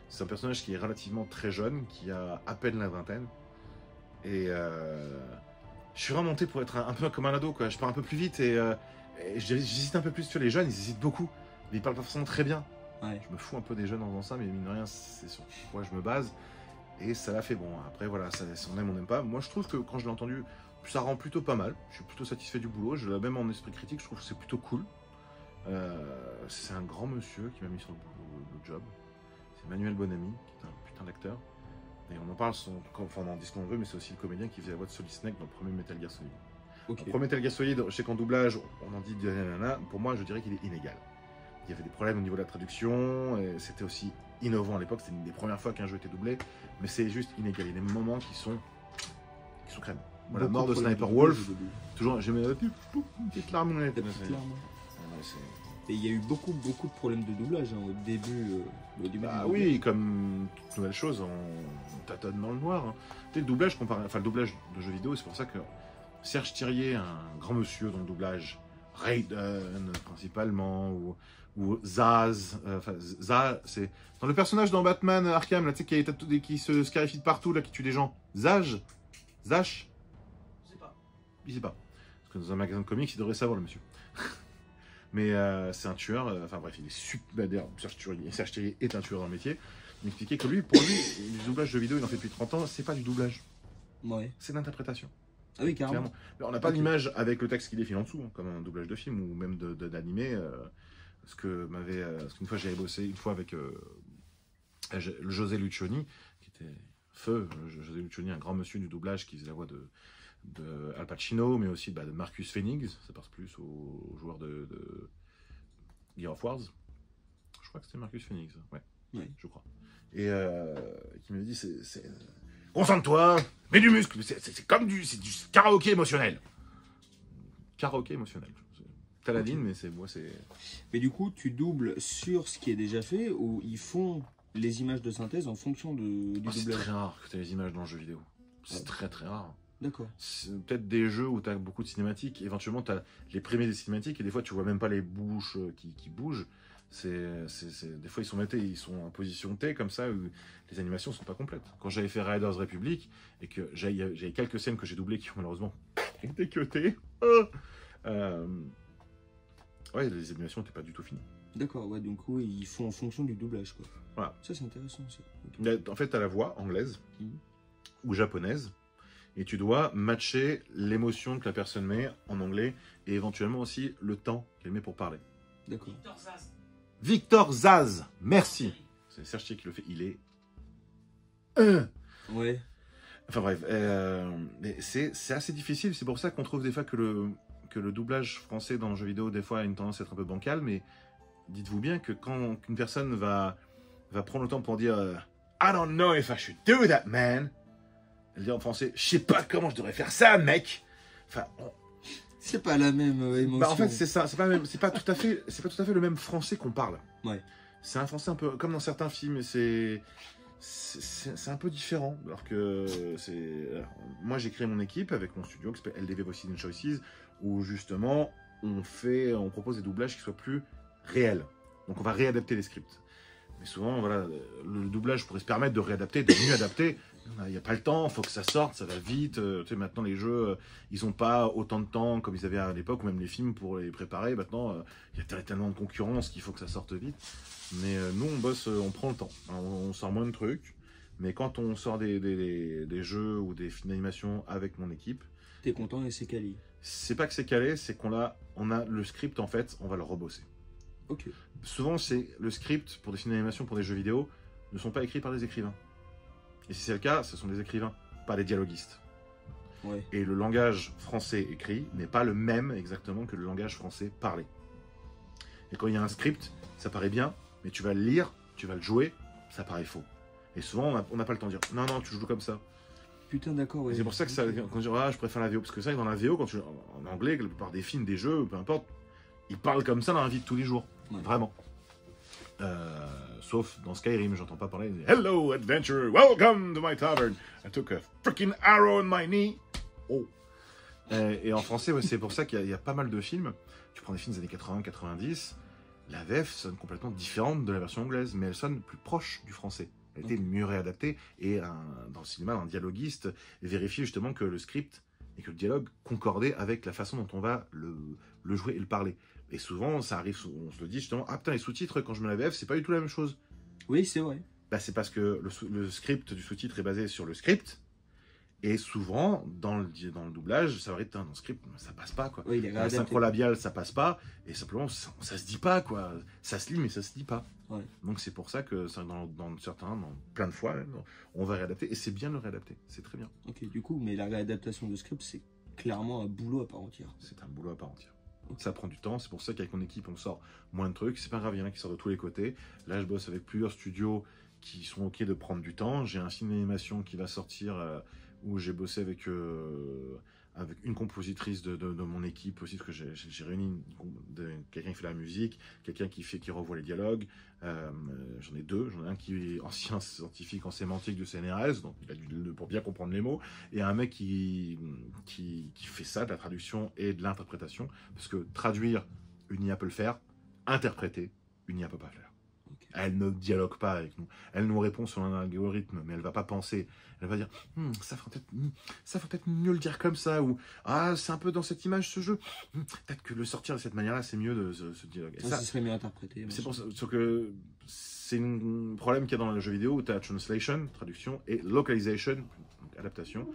C'est un personnage qui est relativement très jeune, qui a à peine la vingtaine. Et je suis vraiment monté pour être un peu comme un ado, quoi. Je pars un peu plus vite et j'hésite un peu plus sur les jeunes, ils hésitent beaucoup. Mais ils parlent pas forcément très bien. Ouais. Je me fous un peu des jeunes en faisant ça, mais mine de rien, c'est sur quoi je me base. Et ça l'a fait bon. Après, voilà, si on aime, on n'aime pas. Moi, je trouve que quand je l'ai entendu, ça rend plutôt pas mal. Je suis plutôt satisfait du boulot. Je l'ai même en esprit critique, je trouve que c'est plutôt cool. C'est un grand monsieur qui m'a mis sur le job. C'est Manuel Bonamy, qui est un putain d'acteur. Et on en parle, enfin on en dit ce qu'on veut, mais c'est aussi le comédien qui faisait la voix de Solid Snake dans le premier Metal Gear Solid. Ok. Le premier Metal Gear Solid, je sais qu'en doublage, on en dit nanana, pour moi je dirais qu'il est inégal. Il y avait des problèmes au niveau de la traduction, et c'était aussi innovant à l'époque, c'était une des premières fois qu'un jeu était doublé, mais c'est juste inégal. Il y a des moments qui sont crème. Voilà, la mort de Sniper Wolf, toujours, j'ai mis une petite larme. La petite larme. Et il y a eu beaucoup de problèmes de doublage hein, au début. Bah oui, comme toute nouvelle chose, on tâtonne dans le noir. Hein. Tu sais, le doublage comparé, enfin le doublage de jeux vidéo, c'est pour ça que Serge Thirier, un grand monsieur dans le doublage, Raiden principalement, ou Zaz, Zaz, c'est dans le personnage dans Batman Arkham, là, tu sais, qui se scarifie de partout, là, qui tue des gens. Zaj, Zash, Je sais pas. il sait pas. Parce que dans un magasin de comics, il devrait savoir le monsieur. Mais c'est un tueur, enfin bref, il est super. D'ailleurs, Serge Thirier est un tueur dans le métier. Il m'expliquait que lui, pour lui, le doublage de vidéo, il en fait depuis 30 ans, c'est pas du doublage. Ouais. C'est de l'interprétation. Ah oui, carrément. Mais on n'a pas l'image avec le texte qui défile en dessous, hein, comme un doublage de film ou même d'animé. Parce qu'une fois, j'avais bossé avec José Lucioni, qui était José Lucioni, un grand monsieur du doublage qui faisait la voix de Al Pacino, mais aussi de Marcus Phoenix, ça passe plus aux joueurs de Gear of Wars. Je crois que c'était Marcus Phoenix, ouais, oui. Je crois. Et qui me dit, concentre-toi, mets du muscle, c'est comme du karaoké émotionnel. Karaoké émotionnel. T'as la ligne, mais c'est... Mais du coup, tu doubles sur ce qui est déjà fait, ou ils font les images de synthèse en fonction du doublage? C'est très rare que tu aies les images dans le jeu vidéo. C'est très très rare. D'accord. C'est peut-être des jeux où tu as beaucoup de cinématiques. Éventuellement, tu as les premiers des cinématiques et des fois, tu vois même pas les bouches qui bougent. Des fois, ils sont en position T comme ça où les animations sont pas complètes. Quand j'avais fait Riders Republic et que j'avais quelques scènes que j'ai doublées qui ont malheureusement été cutées, ouais, les animations n'étaient pas du tout finies. D'accord, ouais, donc oui, ils font en fonction du doublage, quoi. Voilà. Ça, c'est intéressant, ça. Okay. En fait, tu as la voix anglaise ou japonaise. Et tu dois matcher l'émotion que la personne met en anglais et éventuellement aussi le temps qu'elle met pour parler. D'accord. Victor Zaz. Victor Zaz, merci. C'est Serge Thirier qui le fait. Il est... Ouais. Enfin bref, mais c'est assez difficile. C'est pour ça qu'on trouve des fois que le doublage français dans le jeu vidéo, des fois, a une tendance à être un peu bancal. Mais dites-vous bien que quand une personne va prendre le temps pour dire I don't know if I should do that, man. Elle dit en français, je sais pas comment je devrais faire ça, mec. Enfin, c'est pas la même émotion. Bah en fait, c'est ça. C'est pas tout à fait le même français qu'on parle. Ouais. C'est un français un peu comme dans certains films. C'est un peu différent. Alors que moi, j'ai créé mon équipe avec mon studio qui s'appelle LDV Voices and Choices, où justement, on propose des doublages qui soient plus réels. Donc, on va réadapter les scripts. Mais souvent, voilà, le doublage pourrait se permettre de réadapter, de mieux adapter. Il n'y a pas le temps, il faut que ça sorte, ça va vite. Tu sais, maintenant, les jeux, ils n'ont pas autant de temps comme ils avaient à l'époque, ou même les films pour les préparer. Maintenant, il y a tellement de concurrence qu'il faut que ça sorte vite. Mais nous, on bosse, on prend le temps. Alors, on sort moins de trucs. Mais quand on sort des jeux ou des films d'animation avec mon équipe... T'es content et c'est quali. C'est pas que c'est calé, c'est qu'on a le script, en fait, on va le rebosser. Ok. Souvent, c'est le script pour des films d'animation, pour des jeux vidéo, ne sont pas écrits par des écrivains. Et si c'est le cas, ce sont des écrivains, pas des dialoguistes. Ouais. Et le langage français écrit n'est pas le même exactement que le langage français parlé. Et quand il y a un script, ça paraît bien, mais tu vas le lire, tu vas le jouer, ça paraît faux. Et souvent, on n'a pas le temps de dire « Non, non, tu joues comme ça ». Putain, d'accord, ouais. C'est pour ça que quand je dis « Ah, je préfère la VO », parce que c'est vrai que dans la VO, en anglais, la plupart des films, des jeux, peu importe, ils parlent comme ça dans la vie de tous les jours. Ouais. Vraiment. Sauf dans Skyrim, j'entends pas parler de Hello adventure, welcome to my tavern. I took a freaking arrow in my knee. Oh. Et en français, ouais, c'est pour ça qu'il y a pas mal de films. Tu prends des films des années 80-90, la VF sonne complètement différente de la version anglaise, mais elle sonne plus proche du français. Elle a été mieux réadaptée, et dans le cinéma, un dialoguiste vérifie justement que le script et que le dialogue concordait avec la façon dont on va le jouer et le parler. Et souvent, ça arrive, on se le dit justement, ah putain, les sous-titres, quand je mets la VF, c'est pas du tout la même chose. Oui, c'est vrai. Bah, c'est parce que le script du sous-titre est basé sur le script, et souvent, dans le doublage, ça va être, dans le script, ça passe pas, quoi. Oui, La synchro labiale, ça passe pas, et simplement, ça se dit pas, quoi. Ça se lit, mais ça se dit pas. Ouais. Donc c'est pour ça que dans plein de fois, on va réadapter, et c'est bien de le réadapter, c'est très bien. Ok, du coup, mais la réadaptation de script, c'est clairement un boulot à part entière. C'est un boulot à part entière. Ça prend du temps, c'est pour ça qu'avec mon équipe, on sort moins de trucs. C'est pas grave, il y en a qui sortent de tous les côtés. Là, je bosse avec plusieurs studios qui sont OK de prendre du temps. J'ai un film d'animation qui va sortir où j'ai bossé avec une compositrice de mon équipe aussi, parce que j'ai réuni quelqu'un qui fait la musique, quelqu'un qui revoit les dialogues. J'en ai deux. J'en ai un qui est ancien scientifique en sémantique du CNRS, donc il a pour bien comprendre les mots, et un mec qui fait ça, de la traduction et de l'interprétation, parce que traduire, une IA peut le faire, interpréter, une IA peut pas le faire. Okay. Elle ne dialogue pas avec nous. Elle nous répond sur un algorithme, mais elle va pas penser. Elle va dire ça ferait peut-être mieux le dire comme ça, ou ah, c'est un peu dans cette image ce jeu. Peut-être que le sortir de cette manière-là, c'est mieux de ce dialogue. Ça serait mieux interprété. C'est pour ça que c'est un problème qu'il y a dans le jeu vidéo où tu as translation, traduction, et localization, donc adaptation,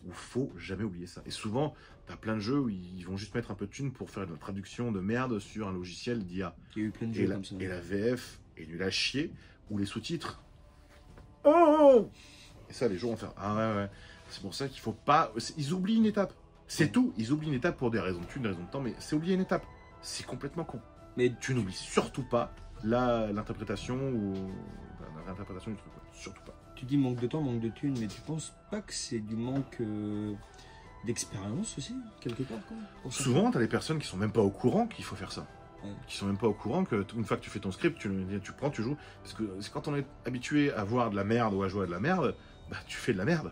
où faut jamais oublier ça. Et souvent, tu as plein de jeux où ils vont juste mettre un peu de thune pour faire une traduction de merde sur un logiciel d'IA. Il y a eu plein de jeux comme ça. Et la VF est nulle à chier, ou les sous-titres. Oh! Et ça, les gens vont faire ah ouais. C'est pour ça qu'il faut pas. Ils oublient une étape. C'est tout. Ils oublient une étape pour des raisons de thune, des raisons de temps, mais c'est oublier une étape. C'est complètement con. Mais tu n'oublies surtout pas l'interprétation ou la réinterprétation du truc. Quoi. Surtout pas. Tu dis manque de temps, manque de thunes, mais tu penses pas que c'est du manque d'expérience aussi, quelque part quoi, souvent, tu as des personnes qui sont même pas au courant qu'il faut faire ça. Ouais. Qui sont même pas au courant que une fois que tu fais ton script, tu prends, tu joues. Parce que quand on est habitué à voir de la merde ou à jouer à de la merde, bah tu fais de la merde.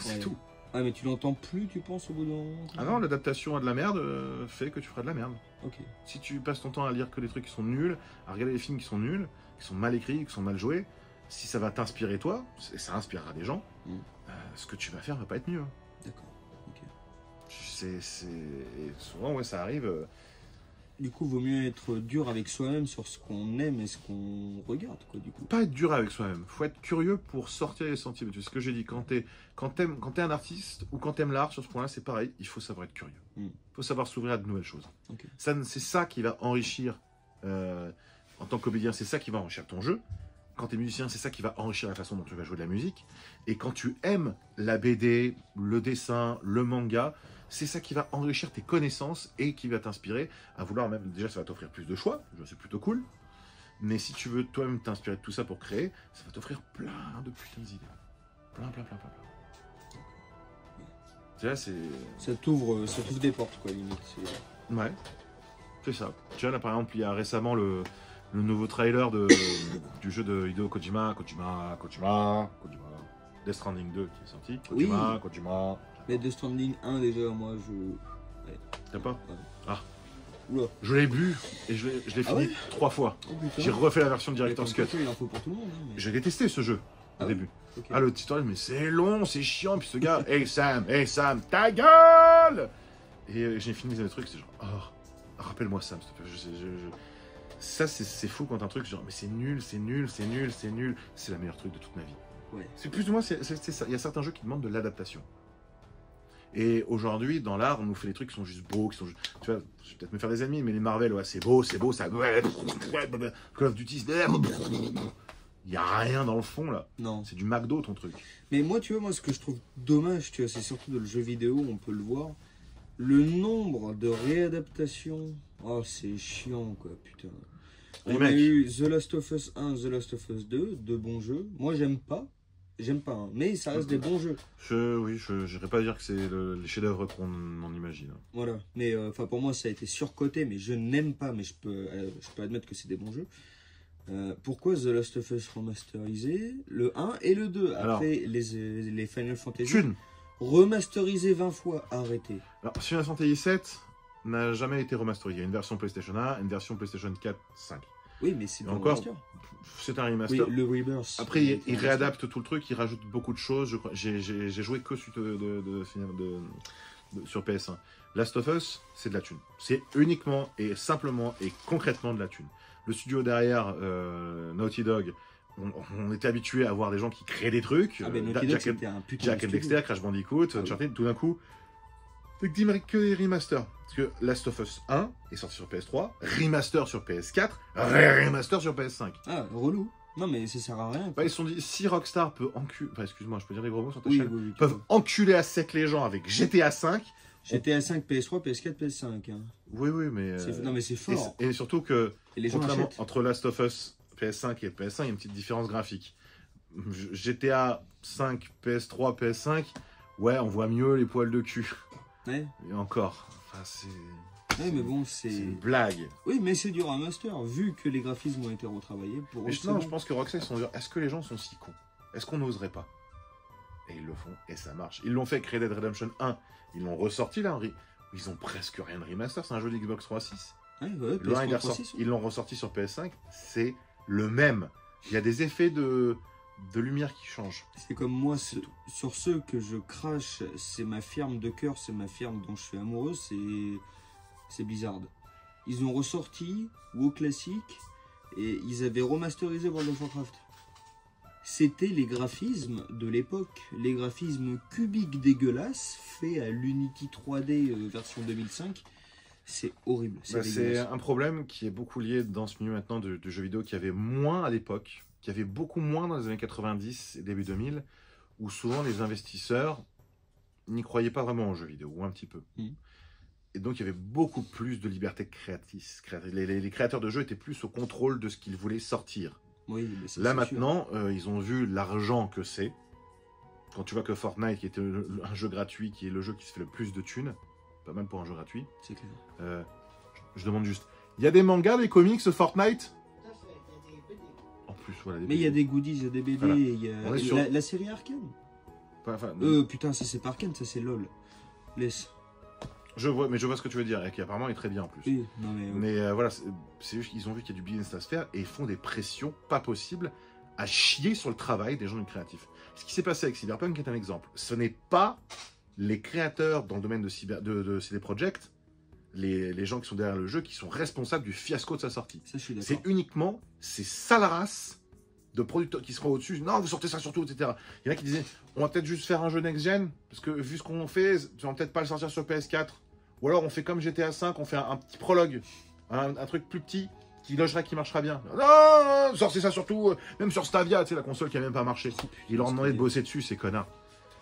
C'est tout. Ah mais tu l'entends plus, tu penses, au bout d'un moment? Ah non, l'adaptation à de la merde fait que tu feras de la merde. Ok. Si tu passes ton temps à lire que des trucs qui sont nuls, à regarder des films qui sont nuls, qui sont mal écrits, qui sont mal joués, si ça va t'inspirer toi, ça inspirera des gens, ce que tu vas faire va pas être mieux. D'accord. Ok. Et souvent, ouais, ça arrive. Du coup, vaut mieux être dur avec soi-même sur ce qu'on aime et ce qu'on regarde, quoi, du coup. Pas être dur avec soi-même. Faut être curieux pour sortir les sentiers. C'est ce que j'ai dit. Quand t'es un artiste ou quand t'aimes l'art, sur ce point-là, c'est pareil. Il faut savoir être curieux. Il faut savoir s'ouvrir à de nouvelles choses. Okay. C'est ça qui va enrichir, en tant que comédien, c'est ça qui va enrichir ton jeu. Quand t'es musicien, c'est ça qui va enrichir la façon dont tu vas jouer de la musique. Et quand tu aimes la BD, le dessin, le manga, c'est ça qui va enrichir tes connaissances et qui va t'inspirer à vouloir même... Déjà, ça va t'offrir plus de choix, c'est plutôt cool. Mais si tu veux toi-même t'inspirer de tout ça pour créer, ça va t'offrir plein de putains d'idées. Plein. Déjà, c'est... Ça t'ouvre des portes, quoi, limite. Ouais, c'est ça. Tu vois, là, par exemple, il y a récemment le nouveau trailer du jeu de Hideo Kojima, Death Stranding 2 qui est sorti. Kojima. Mais Death Stranding 1, déjà, moi, ouais. T'as pas? Ouais. Ah. Oula. Je l'ai bu et je l'ai fini 3 fois. Oh, j'ai refait la version Director's Cut. Il en faut pour tout le monde. Hein, mais... J'ai détesté ce jeu au début. Okay. Ah, le tutoriel, mais c'est long, c'est chiant. Puis ce gars, hey Sam, ta gueule! Et j'ai fini le truc, c'est genre, oh, rappelle-moi Sam, s'il te plaît. Ça, c'est fou quand un truc, genre, mais c'est nul. C'est la meilleure truc de toute ma vie. Ouais. C'est plus ou moins, c'est ça. Il y a certains jeux qui demandent de l'adaptation. Et aujourd'hui, dans l'art, on nous fait des trucs qui sont juste beaux, tu vois, je vais peut-être me faire des ennemis, mais les Marvel, ouais, c'est beau, ça... Call of Duty, il n'y a rien dans le fond, là. Non. C'est du McDo, ton truc. Mais moi, tu vois, ce que je trouve dommage, tu vois, c'est surtout dans le jeu vidéo, on peut le voir, le nombre de réadaptations, oh, c'est chiant, quoi, putain. On a eu The Last of Us 1, The Last of Us 2, de bons jeux. Moi, j'aime pas, hein, mais ça reste des bons jeux. Je n'irais pas dire que c'est les chefs-d'œuvre qu'on en imagine. Voilà, mais pour moi, ça a été surcoté, mais je n'aime pas, mais je peux admettre que c'est des bons jeux. Pourquoi The Last of Us remasterisé, le 1 et le 2, Alors, après les Final Fantasy Thune. remasterisé 20 fois, arrêtez. Alors, Final Fantasy VII n'a jamais été remasterisé. Il y a une version PlayStation 1, une version PlayStation 4, 5. Oui, mais c'est un Encore, remaster. c'est un remaster. Oui, le Rebirth. Après, il réadapte tout le truc, il rajoute beaucoup de choses. J'ai joué que sur PS1. Last of Us, c'est de la thune. C'est uniquement et simplement et concrètement de la thune. Le studio derrière, Naughty Dog, on était habitué à voir des gens qui créaient des trucs. Ah, ben Naughty Dog, c'était un putain Jack de and studio. Dexter, Crash Bandicoot, Uncharted, tout d'un coup, que des remasters. Parce que Last of Us 1 est sorti sur PS3, remaster sur PS4, remaster sur PS5. Ah, relou. Non, mais ça sert à rien. Bah, ils se sont dit, si Rockstar peut enculer... Enfin, excuse-moi, je peux dire des gros mots sur ta Oui, chaîne. oui, tu Peuvent peux. enculer à sec les gens avec GTA 5. GTA 5, PS3, PS4, PS5. Hein. Oui, mais... Non, mais c'est fort. Et surtout que, Et les gens contrairement achètent. entre Last of Us PS5 et PS1, il y a une petite différence graphique. GTA 5, PS3, PS5, ouais, on voit mieux les poils de cul. Ouais. Et encore, enfin, c'est... Ouais, mais bon, C'est c'est... une blague. Oui, mais c'est du remaster, vu que les graphismes ont été retravaillés. Pour Mais non, je pense que Rockstar, ils sont dit, est-ce que les gens sont si cons? Est-ce qu'on n'oserait pas? Et ils le font, et ça marche. Ils l'ont fait avec Red Dead Redemption 1. Ils l'ont ressorti là. Ils ont presque rien de remaster. C'est un jeu d'Xbox 360. Ouais, Le 1, ils l'ont ressorti sur PS5. C'est le même. Il y a des effets de lumière qui changent. C'est comme moi, sur ceux que je crache, c'est ma firme de cœur, c'est ma firme dont je suis amoureux, c'est Blizzard. Ils ont ressorti WoW Classic et ils avaient remasterisé World of Warcraft. C'était les graphismes de l'époque, les graphismes cubiques dégueulasses, faits à l'Unity 3D version 2005. C'est horrible. C'est un problème qui est beaucoup lié dans ce milieu maintenant du jeu vidéo, qui avait moins à l'époque, qui avait beaucoup moins dans les années 90 et début 2000, où souvent les investisseurs n'y croyaient pas vraiment aux jeux vidéo, ou un petit peu. Et donc il y avait beaucoup plus de liberté créative. Les créateurs de jeux étaient plus au contrôle de ce qu'ils voulaient sortir. Oui, là maintenant, ils ont vu l'argent que c'est. Quand tu vois que Fortnite, qui était un jeu gratuit, qui est le jeu qui se fait le plus de thunes, pas mal pour un jeu gratuit. C'est clair. Je demande juste, il y a des mangas, des comics, Fortnite? Tout à fait, il y a des BD. En plus, voilà. Mais il y a des goodies, il y a des BD, Voilà. il y a sur... la série Arcane. Enfin, Putain, ça c'est pas Arcane, ça c'est LOL. Laisse. je vois ce que tu veux dire, et qui apparemment est très bien en plus. Oui, non Mais voilà, c'est juste qu'ils ont vu qu'il y a du business à se faire, et ils font des pressions pas possibles à chier sur le travail des gens du créatif. Ce qui s'est passé avec Cyberpunk est un exemple. Ce n'est pas les créateurs dans le domaine de CD Projekt, les gens qui sont derrière le jeu, qui sont responsables du fiasco de sa sortie. Ça, je suis d'accord. C'est uniquement ces sales races de producteurs qui seront au-dessus. Non, vous sortez ça surtout, etc. Il y en a qui disaient, on va peut-être juste faire un jeu next-gen, parce que vu ce qu'on fait, tu vas peut-être pas le sortir sur PS4. Ou alors on fait comme GTA 5, on fait un petit prologue, un truc plus petit, qui logera, qui marchera bien. Non, sortez ça surtout, même sur Stadia, tu sais, la console qui a même pas marché. Ils leur ont demandé de bosser dessus, ces connards.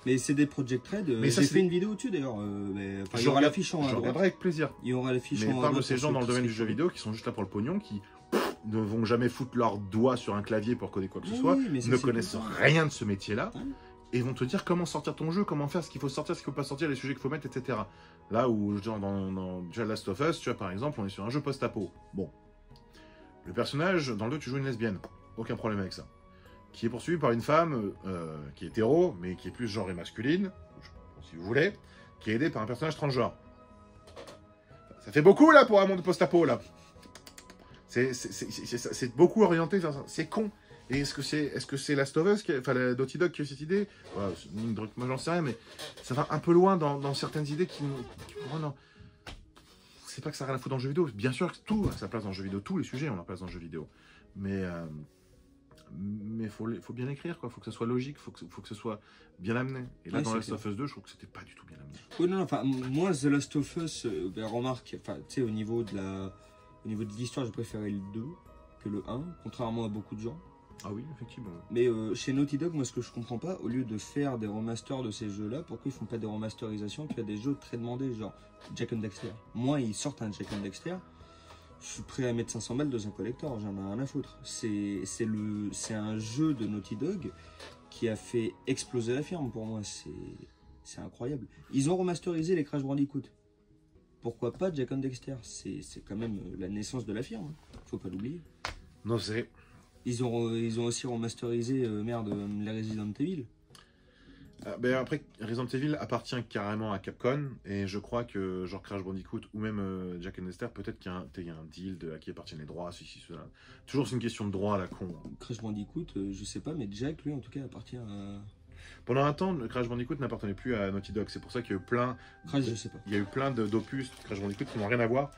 Mais c'est des Project Red. Mais ça, j'ai c'est fait une vidéo dessus d'ailleurs. Il y aura l'affiche en Je droite. regarderai avec plaisir. Il y aura l'affiche Mais en parle de droite ces pour gens ceux dans le qui domaine du seraient jeu vidéo qui sont juste là pour le pognon, qui ne vont jamais foutre leurs doigts sur un clavier pour coder quoi que ce soit, Oui, mais ça, ne c'est connaissent tout ça. rien de ce métier-là, Ouais. et vont te dire comment sortir ton jeu, comment faire, ce qu'il faut sortir, ce qu'il ne faut pas sortir, les sujets qu'il faut mettre, etc. Là où, genre, dans déjà Last of Us, tu vois, par exemple, on est sur un jeu post-apo. Bon. Le personnage, dans le 2, tu joues une lesbienne. Aucun problème avec ça. Qui est poursuivi par une femme qui est hétéro, mais qui est plus genrée masculine, si vous voulez, qui est aidée par un personnage transgenre. Ça fait beaucoup, là, pour un monde post-apo, là. C'est beaucoup orienté vers ça. C'est con. Et est-ce que c'est Last of Us, enfin la Naughty Dog qui a eu cette idée? Voilà, moi j'en sais rien, mais ça va un peu loin dans certaines idées qui oh non. C'est pas que ça a rien à foutre dans le jeu vidéo. Bien sûr que tout a sa place dans le jeu vidéo. Tous les sujets ont leur place dans le jeu vidéo. Mais faut bien écrire, quoi. Faut que ça soit logique, faut que ce soit bien amené. Et là, dans Last of Us 2, je trouve que c'était pas du tout bien amené. Oui, non, enfin, moi, The Last of Us, remarque, enfin, tu sais, au niveau de l'histoire, j'ai préféré le 2 que le 1, contrairement à beaucoup de gens. Ah oui, effectivement. Mais chez Naughty Dog, moi, ce que je comprends pas, au lieu de faire des remasters de ces jeux-là, pourquoi ils font pas des remasterisations? Tu as des jeux très demandés, genre Jack and Dexter. Moi, ils sortent un Jack and Dexter, je suis prêt à mettre 500 balles dans un collector, j'en ai rien à foutre. C'est un jeu de Naughty Dog qui a fait exploser la firme pour moi, c'est incroyable. Ils ont remasterisé les Crash Bandicoot. Pourquoi pas Jack and Dexter? C'est quand même la naissance de la firme, faut pas l'oublier. Nausée. Ils ont aussi remasterisé, les Resident Evil. Ben après, Resident Evil appartient carrément à Capcom, et je crois que genre Crash Bandicoot ou même Jack and Daxter, peut-être qu'il y a un deal à qui appartiennent les droits, ceci, cela. Toujours c'est une question de droit à la con. Crash Bandicoot, je sais pas, mais Jack, lui, en tout cas, appartient à... Pendant un temps, le Crash Bandicoot n'appartenait plus à Naughty Dog, c'est pour ça qu'il y a eu plein... Crash, je sais pas. Il y a eu plein d'opus de Crash Bandicoot qui n'ont rien à voir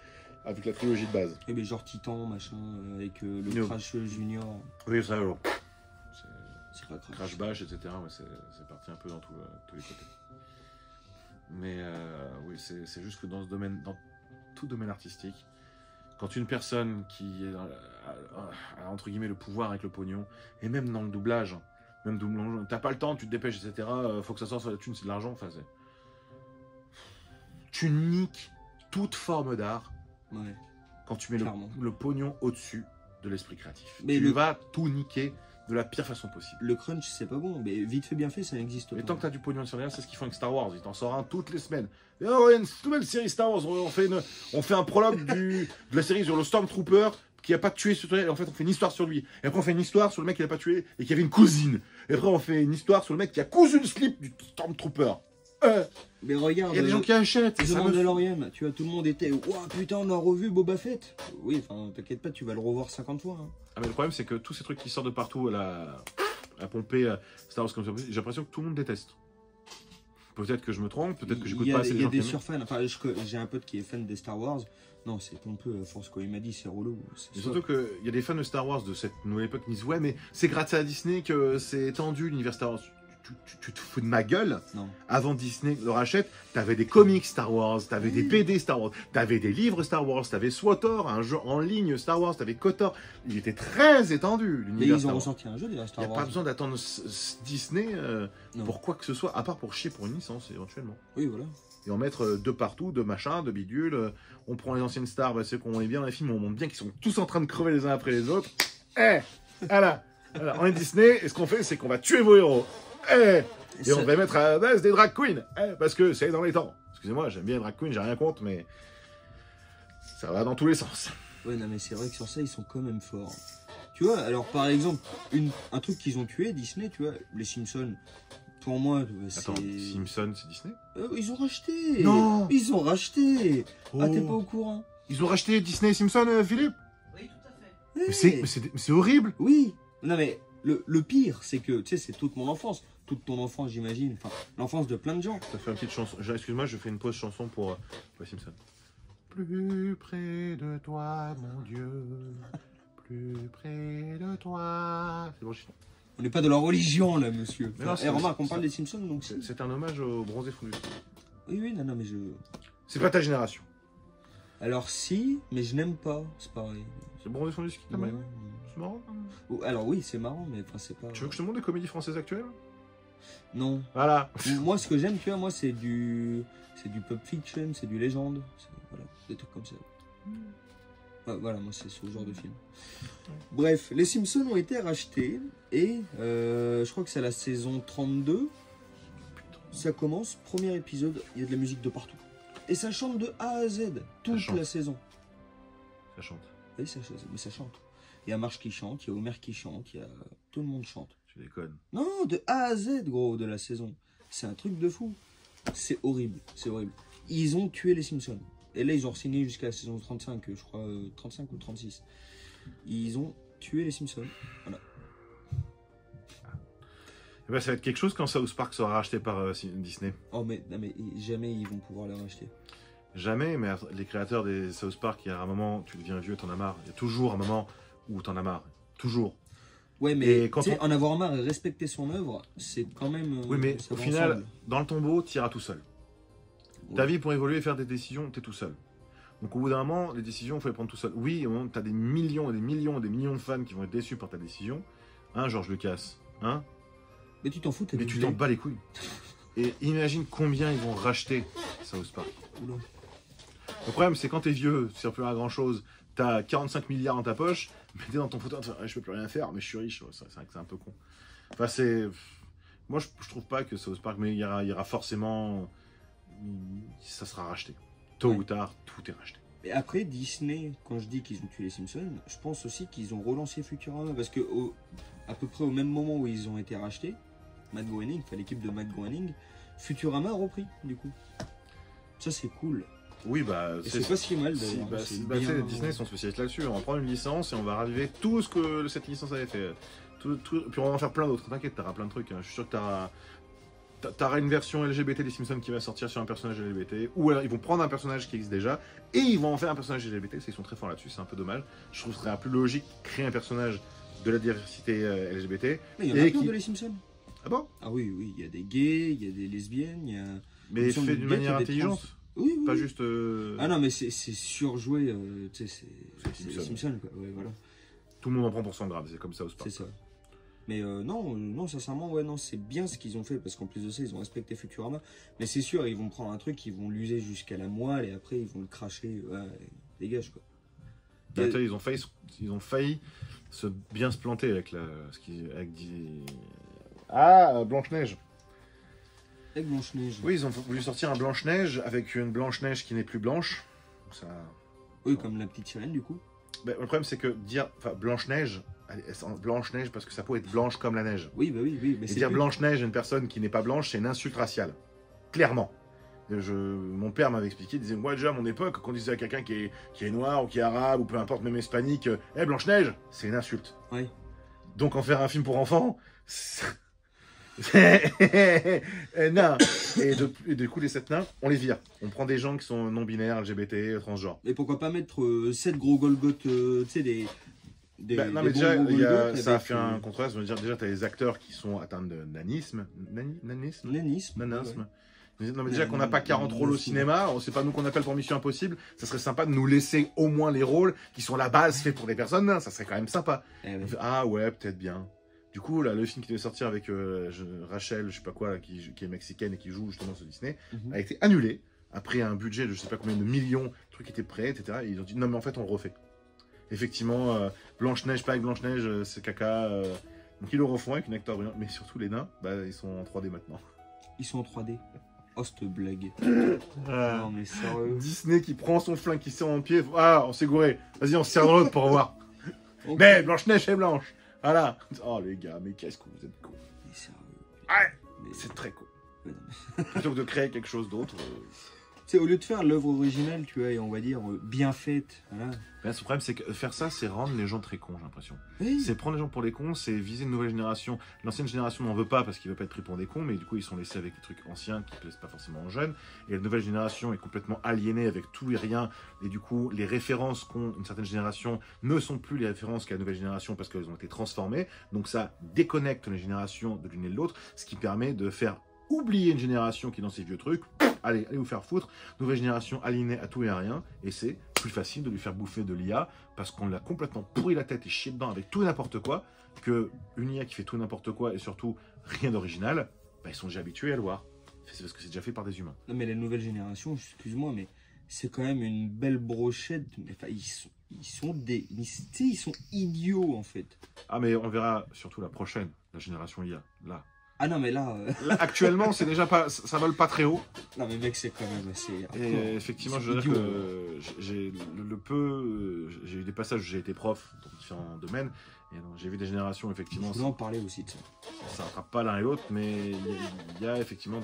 avec la trilogie de base. Eh ben genre Titan, machin, avec le Crash Junior. Oui, ça alors. C'est pas Crash Bash, etc. Ouais, c'est parti un peu dans tous les côtés. Mais oui, c'est juste que dans ce domaine, dans tout domaine artistique, quand une personne qui a entre guillemets le pouvoir avec le pognon, et même dans le doublage, t'as pas le temps, tu te dépêches, etc. Faut que ça sorte sur la thune, c'est de l'argent. Enfin, tu niques toute forme d'art quand tu mets le pognon au-dessus de l'esprit créatif. Mais tu vas tout niquer de la pire façon possible. Le crunch, c'est pas bon, mais vite fait, bien fait, ça n'existe pas. Et tant que t'as du pognon sur l'air, c'est ce qu'ils font avec Star Wars. Ils t'en sortent un toutes les semaines. Et oh, il y a une nouvelle série Star Wars. On fait un prologue de la série sur le Stormtrooper qui a pas tué ce truc. En fait, on fait une histoire sur lui. Et après, on fait une histoire sur le mec qui l'a pas tué et qui avait une cousine. Et après, on fait une histoire sur le mec qui a cousu le slip du Stormtrooper. Mais regarde, il y a des gens qui achètent. The Mandalorian, tu vois, tout le monde était ouah putain, on a revu Boba Fett. Oui, enfin, t'inquiète pas, tu vas le revoir 50 fois. Hein. Ah, mais le problème, c'est que tous ces trucs qui sortent de partout à pomper Star Wars comme ça, j'ai l'impression que tout le monde déteste. Peut-être que je me trompe, peut-être que j'écoute pas assez de gens. Il y a des surfans, enfin, j'ai un pote qui est fan des Star Wars. Non, c'est pompeux à force, quoi. Il m'a dit, c'est relou. Surtout qu'il y a des fans de Star Wars de cette nouvelle époque qui disent ouais, mais c'est grâce à Disney que c'est étendu l'univers Star Wars. Tu te fous de ma gueule. Non. Avant Disney le rachète, t'avais des comics Star Wars, t'avais des BD Star Wars, t'avais des livres Star Wars, t'avais SWTOR, un jeu en ligne Star Wars, t'avais KOTOR. Il était très étendu l'univers Star Wars. Mais ils ont ressorti un jeu déjà Star Wars. Il n'y a pas besoin d'attendre Disney pour quoi que ce soit, à part pour chier pour une licence éventuellement. Oui, voilà. Et en mettre de partout, de machin, de bidule. On prend les anciennes stars, ceux qu'on est bien dans les films, on montre bien qu'ils sont tous en train de crever les uns après les autres. Voilà, on est Disney, et ce qu'on fait, c'est qu'on va tuer vos héros. Et on va mettre à la base des drag queens, parce que c'est dans les temps. Excusez-moi, j'aime bien les drag queens, j'ai rien contre, mais ça va dans tous les sens. Ouais, non, mais c'est vrai que sur ça, ils sont quand même forts. Tu vois, alors par exemple, un truc qu'ils ont tué, Disney, tu vois, les Simpsons. Pour moi, c'est... Attends, Simpsons, c'est Disney? Ils ont racheté. Non. Ils ont racheté. Ah, t'es pas au courant? Ils ont racheté Disney et Simpsons, Philippe? Oui, tout à fait. Mais c'est horrible. Oui. Non, mais le pire, c'est que, tu sais, c'est toute mon enfance. Toute ton enfance, j'imagine. Enfin, l'enfance de plein de gens. Ça fait une petite chanson. Excuse-moi, je fais une pause chanson pour Simpson. Plus près de toi, mon Dieu. Plus près de toi. C'est bon, on n'est pas de la religion, là, monsieur. Mais non, remarque, on parle des Simpsons, donc c'est un hommage au bronzé fondu. Oui, non, mais je... C'est pas ta génération. Alors si, mais je n'aime pas, c'est pareil. C'est le bronzé fondu qui t'a marrant. C'est marrant. Alors oui, c'est marrant, mais enfin, c'est pas... Tu veux que je te montre des comédies françaises actuelles? Non. Voilà. Moi, ce que j'aime, tu vois, moi, c'est du Pulp Fiction, c'est du Légende. Voilà, des trucs comme ça. Voilà, moi, c'est ce genre de film. Bref, les Simpsons ont été rachetés et je crois que c'est la saison 32. Ça commence, premier épisode, il y a de la musique de partout. Et ça chante de A à Z, toute la saison. Ça chante. Oui, mais ça chante. Il y a Marge qui chante, il y a Homer qui chante, tout le monde chante. Tu déconnes. Non, de A à Z, gros, de la saison. C'est un truc de fou. C'est horrible, c'est horrible. Ils ont tué les Simpsons. Et là, ils ont signé jusqu'à la saison 35, je crois, 35 ou 36. Ils ont tué les Simpsons. Voilà. Et ben, ça va être quelque chose quand South Park sera racheté par Disney. Oh, mais jamais ils vont pouvoir le racheter. Jamais, mais les créateurs des South Park, il y a un moment, tu deviens vieux, t'en as marre. Il y a toujours un moment où t'en as marre. Toujours. Ouais, mais en avoir marre et respecter son œuvre, c'est quand même... oui, mais au final, dans le tombeau, t'iras tout seul. Ouais. Ta vie, pour évoluer et faire des décisions, t'es tout seul. Donc au bout d'un moment, les décisions, il faut les prendre tout seul. Oui, t'as des millions et des millions et des millions de fans qui vont être déçus par ta décision. Hein, George Lucas? Hein? Mais tu t'en fous, mais tu t'en bats les couilles. Et imagine combien ils vont racheter South Park. Oula. Le problème, c'est quand t'es vieux, tu sers plus à grand chose, t'as 45 milliards dans ta poche, mais t'es dans ton fauteuil, je peux plus rien faire, mais je suis riche. C'est vrai que c'est un peu con. Enfin, c'est... Moi, je trouve pas que South Park, mais il y aura forcément... Ça sera racheté. Tôt ou tard, tout est racheté. Et après, Disney, quand je dis qu'ils ont tué les Simpsons, je pense aussi qu'ils ont relancé Futurama. Parce que à peu près au même moment où ils ont été rachetés, Matt Groening, enfin l'équipe de Matt Groening, Futurama a repris, du coup. Ça, c'est cool. Oui, bah, c'est pas si mal d'ailleurs. Disney sont spécialistes là-dessus. On va prendre une licence et on va raviver tout ce que cette licence avait fait. Puis on va en faire plein d'autres. T'inquiète, t'auras plein de trucs. Hein. Je suis sûr que t'auras une version LGBT des Simpsons qui va sortir sur un personnage LGBT. Ou alors ils vont prendre un personnage qui existe déjà et ils vont en faire un personnage LGBT. Ils sont très forts là-dessus. C'est un peu dommage. Je trouve que ce serait plus logique de créer un personnage de la diversité LGBT. Mais il y en a plein de les Simpsons. Ah bon? Ah oui, il y a des gays, il y a des lesbiennes, il y a... Mais fait d'une manière intelligente. Oui, pas juste. Ah non, mais c'est surjoué, tu sais, c'est les Simpsons, quoi. Ouais, voilà. Tout le monde en prend pour 100 grammes, c'est comme ça au sport. C'est ça. Mais non, sincèrement, ouais, non, c'est bien ce qu'ils ont fait, parce qu'en plus de ça, ils ont respecté Futurama. Mais c'est sûr, ils vont prendre un truc, ils vont l'user jusqu'à la moelle, et après, ils vont le cracher. Ouais, dégage, quoi. Bah, ils ont failli bien se planter avec Blanche-Neige. Avec Blanche-Neige. Oui, ils ont voulu sortir un Blanche-Neige avec une Blanche-Neige qui n'est plus blanche. Ça... Oui, comme la petite sirène, du coup. Bah, le problème, c'est que dire Blanche-Neige, Blanche-Neige parce que sa peau est blanche comme la neige. Oui, bah oui. Mais et dire Blanche-Neige à une personne qui n'est pas blanche, c'est une insulte raciale. Clairement. Mon père m'avait expliqué, il disait, moi déjà à mon époque, quand on disait à quelqu'un qui est noir ou qui est arabe ou peu importe, même hispanique, hey, Blanche-Neige, c'est une insulte. Oui. Donc en faire un film pour enfants, non. Et du coup, les 7 nains, on les vire. On prend des gens qui sont non-binaires, LGBT, transgenres. Et pourquoi pas mettre 7 gros Golgoth, tu sais, des non, mais déjà, ça a fait un contraste. Déjà, tu as les acteurs qui sont atteints de nanisme. Nanisme. Ouais. Non, mais déjà qu'on n'a pas 40 rôles au cinéma, c'est pas nous qu'on appelle pour Mission Impossible, ça serait sympa de nous laisser au moins les rôles qui sont la base faits pour des personnes, hein, ça serait quand même sympa. Ah ouais, peut-être bien. Du coup, là, le film qui devait sortir avec Rachel, je sais pas quoi, là, qui est mexicaine et qui joue justement sur Disney, a été annulé après un budget de je sais pas combien de millions, le truc était prêt, etc. Et ils ont dit non, mais en fait, on le refait. Effectivement, Blanche-Neige, pas avec Blanche-Neige, c'est caca. Donc ils le refont avec une acteur brillant, mais surtout les nains, bah, ils sont en 3D maintenant. Ils sont en 3D. Oh, cette blague. Non, mais sérieux. Disney qui prend son flingue, qui serre en pied. Ah, on s'est gouré. Vas-y, on se serre dans l'autre pour voir. Okay. Mais Blanche-Neige est blanche. Voilà. Oh, les gars, mais qu'est-ce que vous êtes cons. Mais sérieux. Ouais, c'est très cool. Plutôt que de créer quelque chose d'autre. Tu sais, au lieu de faire l'œuvre originale, tu vois, et on va dire bien faite, voilà. Ben, ce problème, c'est que faire ça, c'est rendre les gens très cons, j'ai l'impression. Oui. C'est prendre les gens pour les cons, c'est viser une nouvelle génération. L'ancienne génération n'en veut pas parce qu'il ne veut pas être pris pour des cons, mais du coup, ils sont laissés avec des trucs anciens qui ne plaisent pas forcément aux jeunes. Et la nouvelle génération est complètement aliénée avec tout et rien. Et du coup, les références qu'ont une certaine génération ne sont plus les références qu'a la nouvelle génération parce qu'elles ont été transformées. Donc ça déconnecte les générations de l'une et de l'autre, ce qui permet de faire oublier une génération qui est dans ces vieux trucs. Allez vous faire foutre. Nouvelle génération aliénée à tout et à rien. Et c'est plus facile de lui faire bouffer de l'IA parce qu'on l'a complètement pourri la tête et chié dedans avec tout et n'importe quoi, que une IA qui fait tout et n'importe quoi et surtout rien d'original, bah, ils sont déjà habitués à le voir. C'est parce que c'est déjà fait par des humains. Non mais la nouvelle génération, excuse-moi, mais c'est quand même une belle brochette. Enfin, ils sont idiots en fait. Ah mais on verra surtout la prochaine, la génération IA, là. Ah non mais là, là actuellement c'est déjà pas, ça vole pas très haut. Non mais mec c'est quand même assez. Et effectivement je dois dire que j'ai eu des passages où j'ai été prof dans différents domaines et j'ai vu des générations effectivement. Je voulais en parler aussi de ça. Ça rattrape pas l'un et l'autre mais il y a effectivement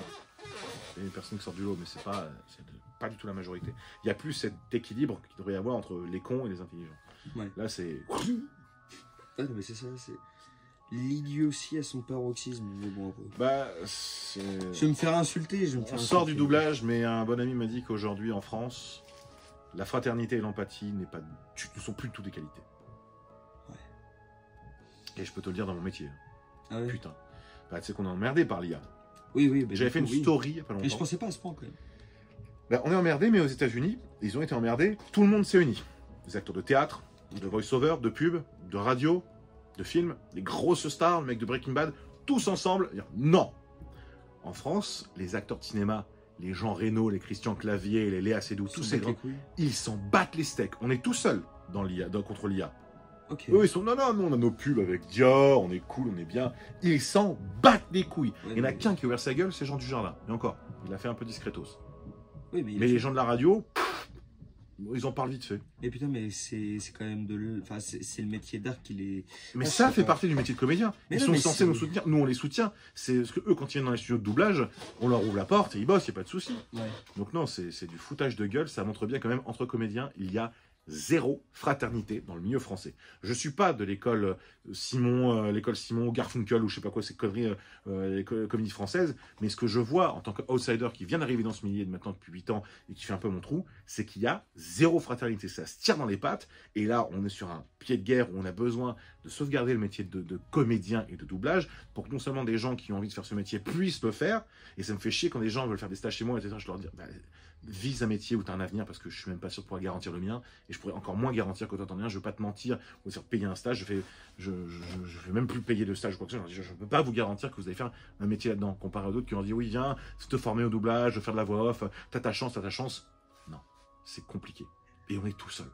des personnes qui sortent du lot mais c'est pas du tout la majorité. Il y a plus cet équilibre qu'il devrait y avoir entre les cons et les intelligents. Ouais. Là c'est. Ah non mais c'est ça, c'est. L'idiotie à son paroxysme, mais bon. Bah, je vais me faire insulter. On sort du doublage, mais un bon ami m'a dit qu'aujourd'hui en France, la fraternité et l'empathie ne sont plus de toutes des qualités. Ouais. Et je peux te le dire dans mon métier. Ah ouais. Putain. Bah, tu sais qu'on est emmerdé par l'IA. Oui. J'avais fait une story il y a pas longtemps. Mais je pensais pas à ce point quand même. Bah, on est emmerdé, mais aux États-Unis, ils ont été emmerdés. Tout le monde s'est uni. Les acteurs de théâtre, de voice-over, de pub, de radio, de films, les grosses stars, le mec de Breaking Bad, tous ensemble, dire non. En France, les acteurs de cinéma, les Jean Reno, les Christian Clavier, les Léa Seydoux, tous ces grands, ils s'en battent les steaks. On est tout seul dans l'IA, contre l'IA. Okay. Eux, ils sont non, on a nos pubs avec Dior, on est cool, on est bien. Ils s'en battent les couilles. Il n'y en a qu'un qui a ouvert sa gueule, c'est Jean Dujardin. Et encore, il a fait un peu discretos. Oui, mais les gens de la radio, Ils en parlent vite fait. Mais putain, mais c'est quand même enfin, c'est le métier d'art qui les... Mais ça fait partie du métier de comédien. Ils sont censés nous soutenir. Nous, on les soutient. C'est parce que eux, quand ils viennent dans les studios de doublage, on leur ouvre la porte et ils bossent, il n'y a pas de souci. Ouais. Donc non, c'est du foutage de gueule. Ça montre bien quand même, entre comédiens, il y a zéro fraternité dans le milieu français. Je suis pas de l'école Simon, Garfunkel ou je sais pas quoi, ces conneries, les comédies françaises, mais ce que je vois en tant qu'outsider qui vient d'arriver dans ce milieu maintenant depuis 8 ans et qui fait un peu mon trou, c'est qu'il y a zéro fraternité. Ça se tire dans les pattes et là, on est sur un pied de guerre où on a besoin de sauvegarder le métier de comédien et de doublage pour que non seulement des gens qui ont envie de faire ce métier puissent le faire, et ça me fait chier quand des gens veulent faire des stages chez moi, etc. Je leur dis, vise un métier où tu as un avenir parce que je suis même pas sûr de pouvoir garantir le mien et je pourrais encore moins garantir que toi t'en es un. Je veux pas te mentir ou faire payer un stage. Je vais même plus payer de stage ou quoi que ce soit. Je peux pas vous garantir que vous allez faire un métier là-dedans comparé à d'autres qui ont dit oui viens te former au doublage, faire de la voix off, t'as ta chance. Non, c'est compliqué et on est tout seul.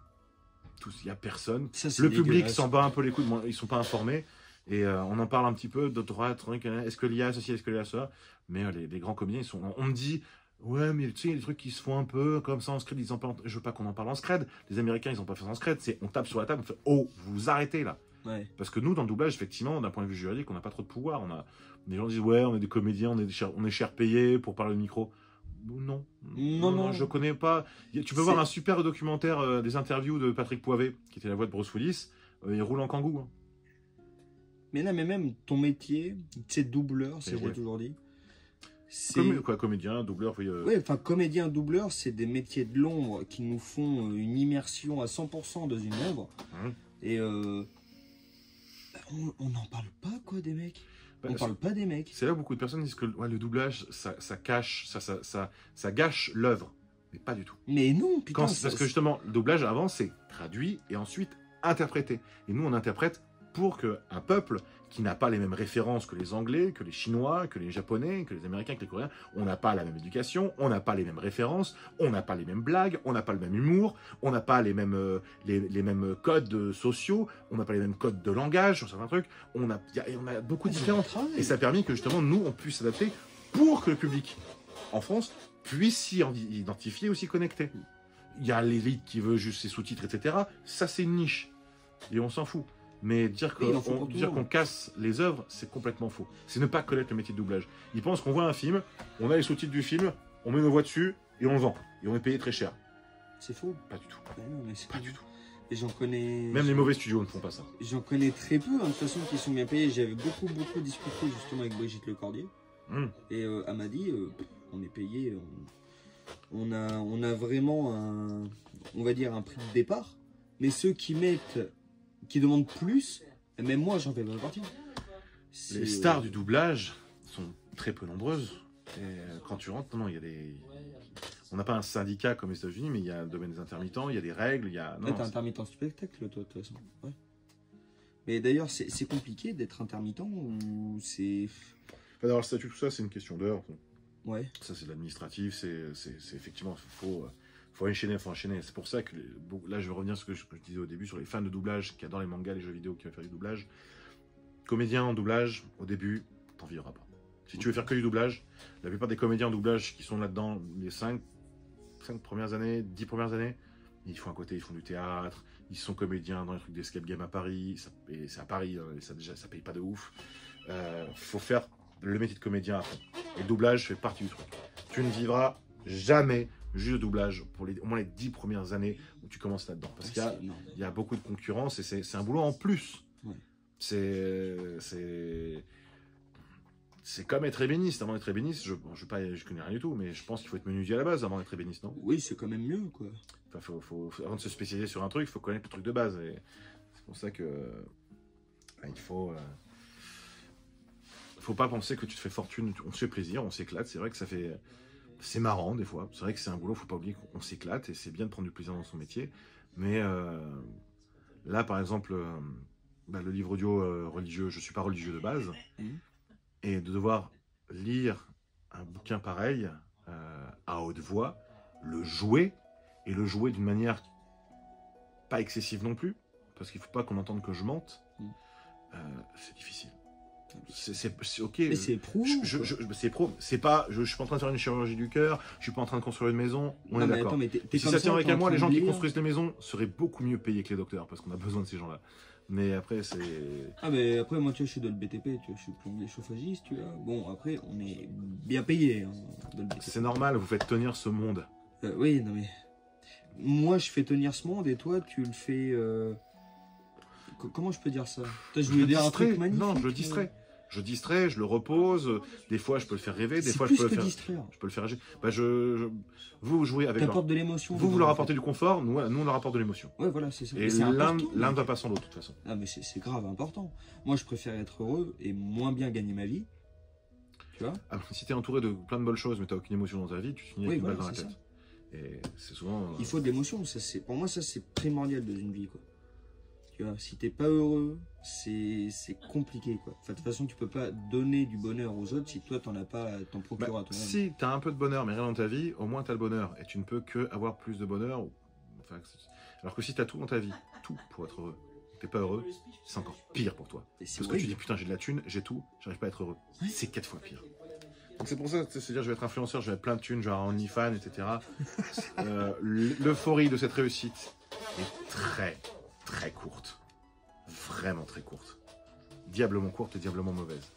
Il y a personne. Ça, le public s'en bat un peu les couilles. Ils sont pas informés et on en parle un petit peu de droite. Est-ce qu'il y a ceci, est-ce qu'il y a ça? Mais les grands comédiens on me dit ouais, mais tu sais, il y a des trucs qui se font un peu comme ça en scred. Je veux pas qu'on en parle en scred. Les Américains, ils ont pas fait ça en scred. On tape sur la table, on fait oh, vous arrêtez là. Ouais. Parce que nous, dans le doublage, effectivement, d'un point de vue juridique, on n'a pas trop de pouvoir. Des gens disent ouais, on est des comédiens, on est cher payé pour parler au micro. Non, je connais pas. Tu peux voir un super documentaire des interviews de Patrick Poivet, qui était la voix de Bruce Willis. Il roule en kangou. Hein. Mais là, mais même ton métier, c'est doubleur, ça j'ai toujours dit. Comédien, doubleur, oui. Oui, enfin, comédien, doubleur, c'est des métiers de l'ombre qui nous font une immersion à 100% dans une œuvre. Et on n'en parle pas, quoi, des mecs. On parle pas des mecs. C'est là où beaucoup de personnes disent que le doublage, ça cache, ça gâche l'œuvre. Mais pas du tout. Mais non, putain. Parce que justement, le doublage, avant, c'est traduit et ensuite interprété. Et nous, on interprète pour qu'un peuple qui n'a pas les mêmes références que les Anglais, que les Chinois, que les Japonais, que les Américains, que les Coréens, on n'a pas la même éducation, on n'a pas les mêmes références, on n'a pas les mêmes blagues, on n'a pas le même humour, on n'a pas les mêmes codes sociaux, on n'a pas les mêmes codes de langage sur certains trucs, on a beaucoup de différences. Et ça a permis que justement, nous, on puisse s'adapter pour que le public, en France, puisse s'y identifier ou s'y connecter. Il y a l'élite qui veut juste ses sous-titres, etc. Ça, c'est une niche. Et on s'en fout. Mais dire qu'on casse les œuvres, c'est complètement faux. C'est ne pas connaître le métier de doublage. Ils pensent qu'on voit un film, on a les sous-titres du film, on met nos voix dessus et on le vend. Et on est payé très cher. C'est faux. Pas du tout. Non, mais pas du tout. Et j'en connais... Même les mauvais studios ne font pas ça. J'en connais très peu, hein, de toute façon, qui sont bien payés. J'avais beaucoup discuté justement avec Brigitte Lecordier. Et elle m'a dit, on est payé, on a vraiment on va dire un prix de départ. Mais ceux qui demandent plus, même moi j'en fais pas partie. Les stars du doublage sont très peu nombreuses. Et quand tu rentres, il y a des... On n'a pas un syndicat comme les États-Unis, mais il y a le domaine des intermittents, il y a des règles, il y a... T'es intermittent spectacle, toi, de toute façon. Ouais. Mais d'ailleurs, c'est compliqué d'être intermittent ou c'est... D'avoir le statut, tout ça, c'est une question d'heure. Ouais. Ça, c'est de l'administratif, c'est effectivement... Faut enchaîner. C'est pour ça que, là, je vais revenir sur ce que je disais au début, sur les fans de doublage qui adorent les mangas, les jeux vidéo, qui veulent faire du doublage. Comédien en doublage, au début, t'en vivras pas. Si tu veux faire que du doublage, la plupart des comédiens en doublage qui sont là-dedans, les 5 premières années, 10 premières années, ils font à côté, ils font du théâtre, ils sont comédiens dans les trucs d'escape game à Paris, c'est à Paris, et ça paye pas de ouf. Faut faire le métier de comédien à fond. Et le doublage fait partie du truc. Tu ne vivras jamais juste de doublage pour au moins les 10 premières années où tu commences là-dedans. Parce qu'il y a beaucoup de concurrence et c'est un boulot en plus. Ouais. C'est comme être ébéniste. Avant d'être ébéniste, je connais rien du tout, mais je pense qu'il faut être menuisier à la base avant d'être ébéniste, non? Oui, c'est quand même mieux, quoi. Enfin, avant de se spécialiser sur un truc, il faut connaître le truc de base. C'est pour ça que il faut pas penser que tu te fais fortune. On se fait plaisir, on s'éclate. C'est vrai que c'est marrant des fois. C'est vrai que c'est un boulot, faut pas oublier qu'on s'éclate et c'est bien de prendre du plaisir dans son métier. Mais là, par exemple, le livre audio religieux, je suis pas religieux de base. Et de devoir lire un bouquin pareil à haute voix, le jouer d'une manière pas excessive non plus, parce qu'il ne faut pas qu'on entende que je mente, c'est difficile. C'est ok. Mais c'est pro. C'est pro. C'est pas. Je suis pas en train de faire une chirurgie du cœur. Je suis pas en train de construire une maison. On est d'accord. Si ça tient avec moi, les gens qui construisent les maisons seraient beaucoup mieux payés que les docteurs parce qu'on a besoin de ces gens-là. Mais après, c'est. Ah, mais après, moi, tu vois, je suis dans le BTP, tu vois, je suis plombier chauffagiste, tu vois. Bon, après, on est bien payé hein, dans le BTP. C'est normal, vous faites tenir ce monde. Oui, non, mais. Moi, je fais tenir ce monde et toi, tu le fais. Comment je peux dire ça? Toi, je voulais dire un truc magnifique. Non, je le distrais. Je distrais, je le repose. Des fois, je peux le faire rêver. Des fois, je peux le faire. Je peux le faire agir. Bah, vous jouez avec. T'apportes de l'émotion. Vous leur apportez du confort. Nous, on leur apporte de l'émotion. Ouais, voilà, c'est ça. Et l'un ne va pas sans l'autre, de toute façon. Ah, mais c'est grave important. Moi, je préfère être heureux et moins bien gagner ma vie. Tu vois? Ah, si t'es entouré de plein de bonnes choses, mais t'as aucune émotion dans ta vie, tu finis avec une balle dans la tête. Ça. Et c'est souvent. Il faut de l'émotion. Pour moi, ça, c'est primordial dans une vie, quoi. Tu vois, si t'es pas heureux, c'est compliqué, quoi. Enfin, de toute façon, tu peux pas donner du bonheur aux autres si toi, t'en as pas ton procureur à toi-même. Si t'as un peu de bonheur, mais rien dans ta vie, au moins t'as le bonheur. Et tu ne peux que avoir plus de bonheur. Enfin, alors que si t'as tout dans ta vie, tout pour être heureux, t'es pas heureux, c'est encore pire pour toi. Parce que tu dis, putain, j'ai de la thune, j'ai tout, j'arrive pas à être heureux. Ouais. C'est 4 fois pire. Donc c'est pour ça, c'est-à-dire, je vais être influenceur, je vais être plein de thunes, je vais avoir OnlyFans, etc. L'euphorie de cette réussite est très courte. Vraiment très courte. Diablement courte et diablement mauvaise.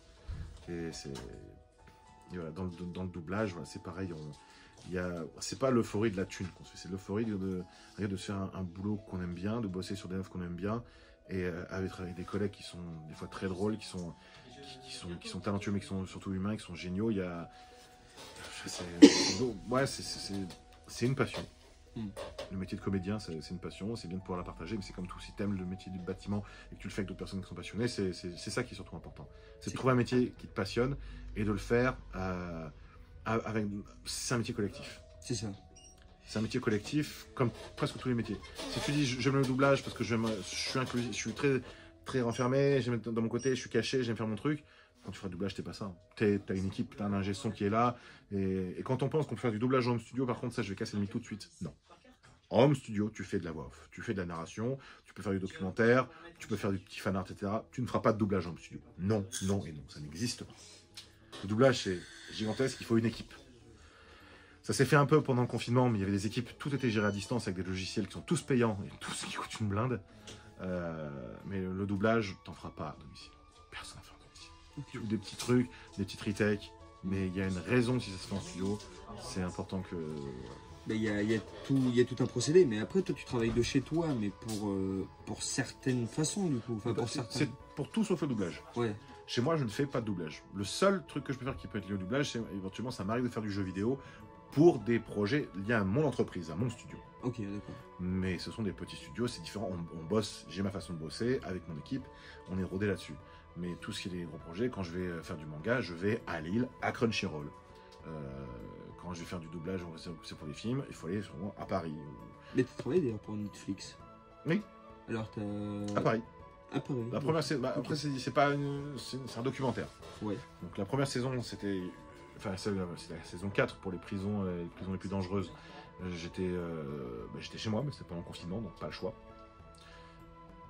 Et c'est... Voilà, dans le doublage, voilà, c'est pareil. C'est pas l'euphorie de la thune qu'on se fait, c'est l'euphorie de se faire un boulot qu'on aime bien, de bosser sur des œuvres qu'on aime bien, et avec des collègues qui sont des fois très drôles, qui sont talentueux, mais qui sont surtout humains, qui sont géniaux. Il y a... Ouais, c'est une passion. Le métier de comédien, c'est une passion, c'est bien de pouvoir la partager, mais c'est comme tout, si t'aimes le métier du bâtiment et que tu le fais avec d'autres personnes qui sont passionnées, c'est ça qui est surtout important. C'est de trouver un métier qui te passionne et de le faire avec... C'est un métier collectif. C'est ça. C'est un métier collectif, comme presque tous les métiers. Si tu dis, j'aime le doublage parce que je suis inclusif, je suis très renfermé, j'aime être dans mon côté, je suis caché, j'aime faire mon truc. Quand tu feras du doublage, t'es pas ça. T'as une équipe, t'as un ingé son qui est là. Et quand on pense qu'on peut faire du doublage en home studio, par contre, ça, je vais casser le mythe tout de suite. Non. En home studio, tu fais de la voix off, tu fais de la narration, tu peux faire du documentaire, tu peux faire du petit fan art, etc. Tu ne feras pas de doublage en home studio. Non, non et non, ça n'existe pas. Le doublage, c'est gigantesque, il faut une équipe. Ça s'est fait un peu pendant le confinement, mais il y avait des équipes, tout était géré à distance avec des logiciels qui sont tous payants et tous qui coûtent une blinde. Mais le doublage, t'en feras pas à domicile. Personne n'en fera à domicile. Tu fais des petits trucs, des petites retakes, mais il y a une raison si ça se fait en studio. C'est important que... Il y a tout un procédé, mais après, toi, tu travailles de chez toi, mais pour certaines façons, du coup. Enfin, c'est pour tout sauf le doublage. Ouais. Chez moi, je ne fais pas de doublage. Le seul truc que je peux faire qui peut être lié au doublage, c'est éventuellement, ça m'arrive de faire du jeu vidéo pour des projets liés à mon entreprise, à mon studio. Ok, d'accord. Mais ce sont des petits studios, c'est différent. On bosse, j'ai ma façon de bosser avec mon équipe, on est rodé là-dessus. Mais tout ce qui est des gros projets, quand je vais faire du manga, je vais à Lille, à Crunchyroll. Quand je vais faire du doublage, c'est pour les films, il faut aller sûrement à Paris. Mais tu travailles d'ailleurs pour Netflix. Oui. Alors t'as... À Paris. À Paris. La première saison, bah, après c'est pas c'est un documentaire. Ouais. Donc la première saison, c'était... Enfin, c'était la saison 4 pour les prisons les plus dangereuses. J'étais chez moi, mais c'était pendant le confinement, donc pas le choix.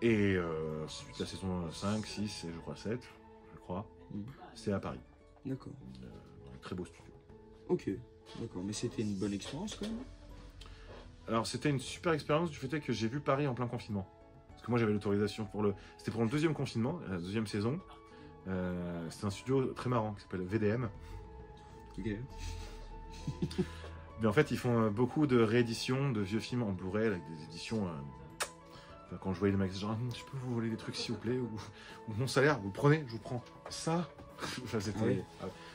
Et ensuite, la saison 5, 6 et je crois 7, c'était à Paris. D'accord. Dans un très beau studio. Ok, d'accord. Mais c'était une bonne expérience quand même. Alors, c'était une super expérience du fait que j'ai vu Paris en plein confinement. Parce que moi, j'avais l'autorisation pour le... C'était pour le deuxième confinement, la deuxième saison. C'était un studio très marrant qui s'appelle VDM. Ok. Mais en fait, ils font beaucoup de rééditions de vieux films en Blu-ray avec des éditions... quand je voyais les mecs, genre, je peux vous voler des trucs s'il vous plaît, ou mon salaire, vous le prenez, je vous prends. Ça enfin, c'était... Oui.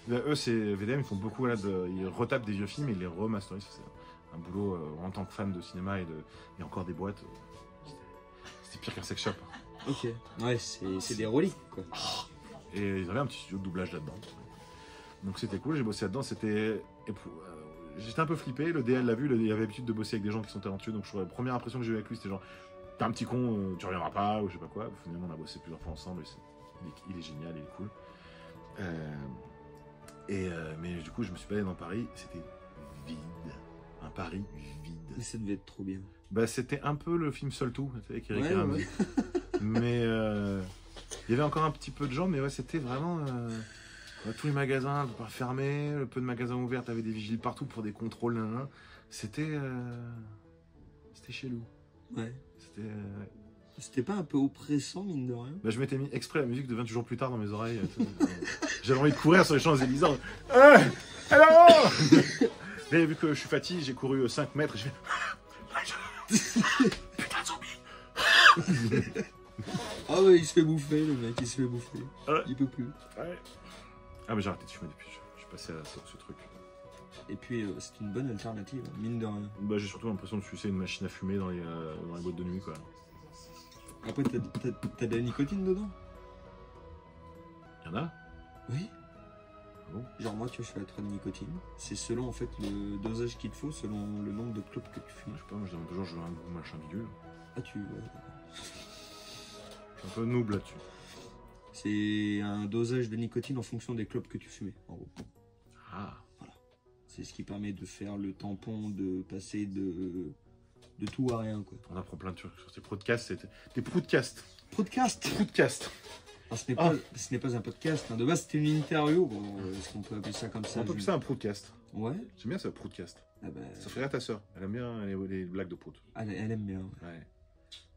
Eux, c'est VDM, ils font beaucoup, là, ils retapent des vieux films et ils les remasterisent. C'est un boulot en tant que fan de cinéma et encore des boîtes. C'était pire qu'un sex shop. Ok. Ouais, c'est des reliques, quoi. Et ils avaient un petit studio de doublage là-dedans. Donc c'était cool, j'ai bossé là-dedans, c'était... J'étais un peu flippé, le DL l'a vu, il avait l'habitude de bosser avec des gens qui sont talentueux, donc la première impression que j'ai eu avec lui, c'était genre, t'es un petit con, tu reviendras pas, ou je sais pas quoi. Finalement, on a bossé plusieurs fois ensemble, et il est génial, il est cool. Mais du coup, je me suis baladé dans Paris, c'était vide. Un Paris vide. Mais ça devait être trop bien. Bah, c'était un peu le film Seul Tout, avec Eric Ramsey. Mais Il y avait encore un petit peu de gens, mais ouais, c'était vraiment... tous les magasins fermés, le peu de magasins ouverts, t'avais des vigiles partout pour des contrôles. C'était chelou. Ouais. C'était... C'était pas un peu oppressant, mine de rien? Bah, je m'étais mis exprès la musique de 28 jours plus tard dans mes oreilles. J'avais envie de courir sur les Champs-Élysées. Alors mais vu que je suis fatigué, j'ai couru 5 mètres et j'ai fait... Putain de zombie. Ah ouais, il se fait bouffer, le mec, il se fait bouffer. Ouais. Il peut plus. Ouais. Ah mais j'ai arrêté de fumer depuis, je suis passé à ce truc. Et puis, c'est une bonne alternative, mine de rien. Bah j'ai surtout l'impression de sucer une machine à fumer dans les boîtes de nuit, quoi. Après, t'as de la nicotine dedans? Y'en a? Oui. Ah bon? Genre moi, tu vois, je fais la traite de nicotine. C'est selon, en fait, le dosage qu'il te faut, selon le nombre de clopes que tu fumes. Je sais pas, moi je demande toujours, je veux un goût machin bidule. Ah, tu... Je suis un peu noob là-dessus. C'est un dosage de nicotine en fonction des clopes que tu fumais, en gros. Ah. Voilà. C'est ce qui permet de faire le tampon, de passer de tout à rien, quoi. On apprend plein de trucs sur ces podcasts, c'était des podcasts. Podcast. Podcast. Alors, ce n'est pas un podcast, hein. De base c'était une interview, bon, est-ce qu'on peut appeler ça comme ça? On peut appeler ça un podcast. Ouais. J'aime bien ça, podcast. Ah bah... Ça ferait à ta soeur, elle aime bien les blagues de prout. Elle aime bien. Ouais.